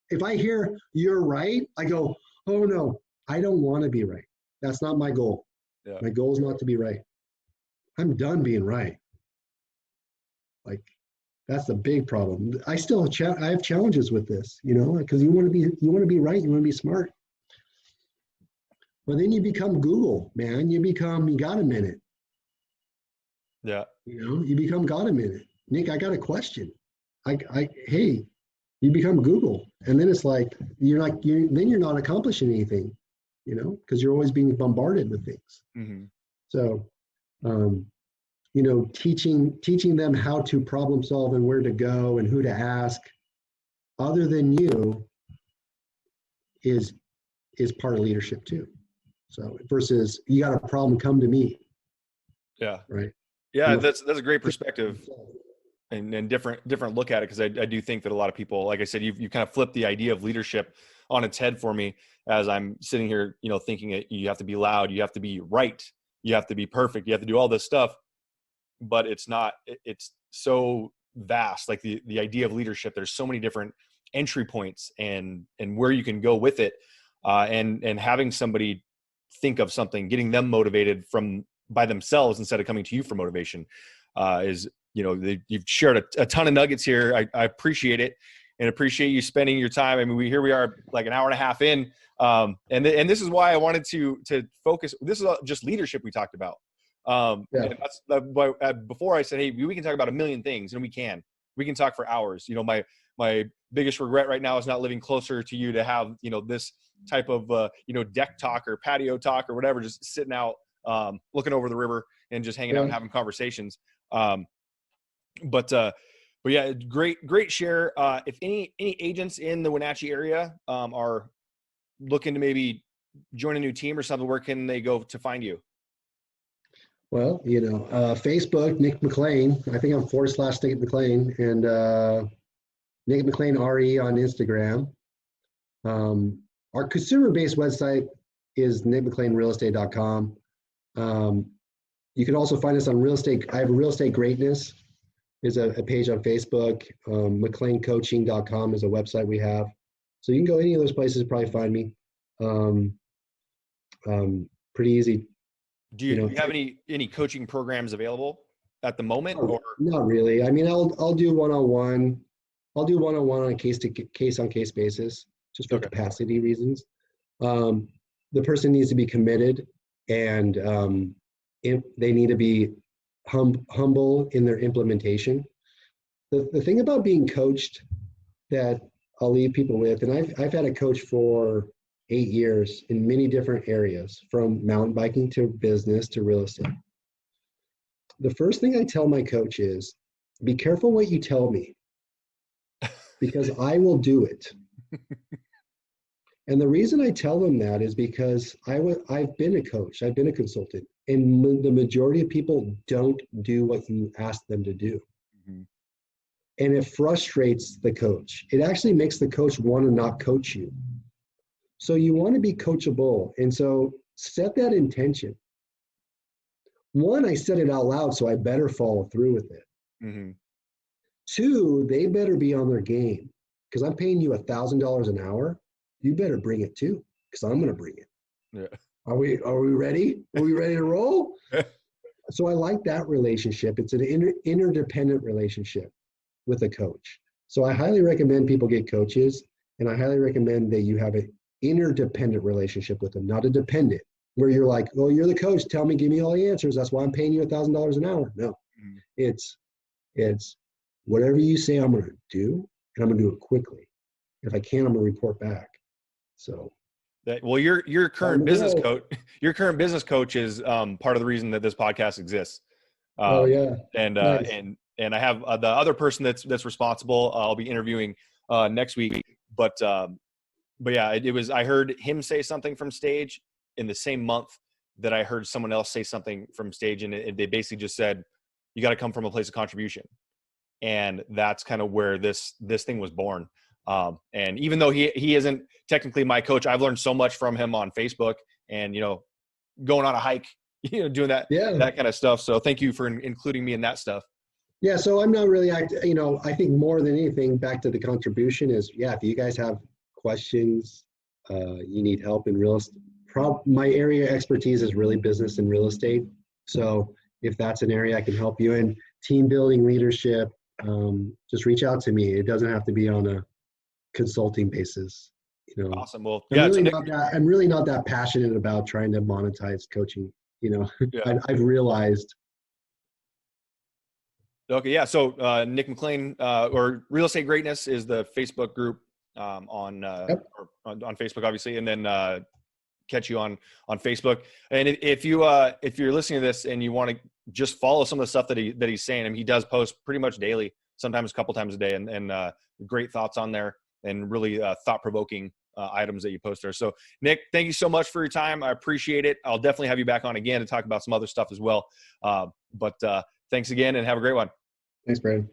If I hear you're right, I go, oh no, I don't want to be right. That's not my goal. Yeah. My goal is not to be right. I'm done being right. Like, that's the big problem. I still I have challenges with this, you know, because you want to be right, you want to be smart. But then you become Google, man. You got a minute. Yeah. You know, you become got a minute. Nick, I got a question. Hey, you become Google. And then it's like, you're not accomplishing anything, you know, because you're always being bombarded with things. Mm-hmm. So, you know, teaching them how to problem solve and where to go and who to ask other than you is part of leadership too. So versus you got a problem, come to me. Yeah. Right. Yeah. That's a great perspective and different look at it. Cause I do think that a lot of people, like I said, you kind of flipped the idea of leadership on its head for me as I'm sitting here, thinking it, you have to be loud, you have to be right, you have to be perfect, you have to do all this stuff, but it's not, it's so vast. Like the idea of leadership, there's so many different entry points and where you can go with it. And having somebody think of something, getting them motivated by themselves instead of coming to you for motivation, is, you've shared a ton of nuggets here. I appreciate it and appreciate you spending your time. I mean, here we are like an hour and a half in. And this is why I wanted to focus. This is just leadership we talked about. And that's before I said, hey, we can talk about a million things, and we can talk for hours. My biggest regret right now is not living closer to you to have, this type of, deck talk or patio talk or whatever, just sitting out, looking over the river and just hanging out and having conversations. But yeah, great share. If any agents in the Wenatchee area, are looking to maybe join a new team or something, where can they go to find you? Well, Facebook, Nick McLean. I think I'm /Nick McLean, and Nick McLean RE on Instagram. Our consumer-based website is nickmcleanrealestate.com. You can also find us on real estate. I have Real Estate Greatness is a page on Facebook. McLeancoaching.com is a website we have. So you can go any of those places and probably find me. Pretty easy. Do you have any coaching programs available at the moment? Or not really. I mean, I'll do one-on-one. I'll do one-on-one on a case-on-case basis, just for capacity reasons. The person needs to be committed, and they need to be humble in their implementation. The thing about being coached that I'll leave people with, and I've had a coach for 8 years in many different areas, from mountain biking to business to real estate. The first thing I tell my coach is, be careful what you tell me, because I will do it. And the reason I tell them that is because I've been a coach, I've been a consultant, and the majority of people don't do what you ask them to do. Mm-hmm. And it frustrates the coach. It actually makes the coach want to not coach you. So you want to be coachable. And so set that intention. One, I said it out loud, so I better follow through with it. Mm-hmm. Two, they better be on their game, because I'm paying you $1,000 an hour. You better bring it too, because I'm going to bring it. Yeah. Are we ready? Are we ready to roll? So I like that relationship. It's an interdependent relationship with a coach. So I highly recommend people get coaches, and I highly recommend that you have an interdependent relationship with them, not a dependent, where you're like, oh, you're the coach, give me all the answers. That's why I'm paying you $1,000 an hour. No, it's whatever you say I'm going to do, and I'm going to do it quickly. If I can, I'm going to report back. So, well, your current business coach is part of the reason that this podcast exists. Oh yeah, and nice. and I have the other person that's responsible. I'll be interviewing next week, but yeah, it was. I heard him say something from stage in the same month that I heard someone else say something from stage, and they basically just said, "You got to come from a place of contribution," and that's kind of where this thing was born. And even though he isn't technically my coach, I've learned so much from him on Facebook, and going on a hike, doing that kind of stuff. So thank you for including me in that stuff. Yeah. So I'm not really, I think more than anything, back to the contribution is, if you guys have questions, you need help in real estate. My area of expertise is really business and real estate. So if that's an area I can help you in, team building, leadership, just reach out to me. It doesn't have to be on a consulting basis. Awesome. Well, I'm really not that passionate about trying to monetize coaching. I've realized. Okay. Yeah. So Nick McLean or Real Estate Greatness is the Facebook group on Facebook, obviously, and then catch you on Facebook. And if you're listening to this and you want to just follow some of the stuff that he's saying, and he does post pretty much daily, sometimes a couple times a day, and great thoughts on there, and really thought-provoking items that you post there. So Nick, thank you so much for your time. I appreciate it. I'll definitely have you back on again to talk about some other stuff as well. But thanks again and have a great one. Thanks, Brandon.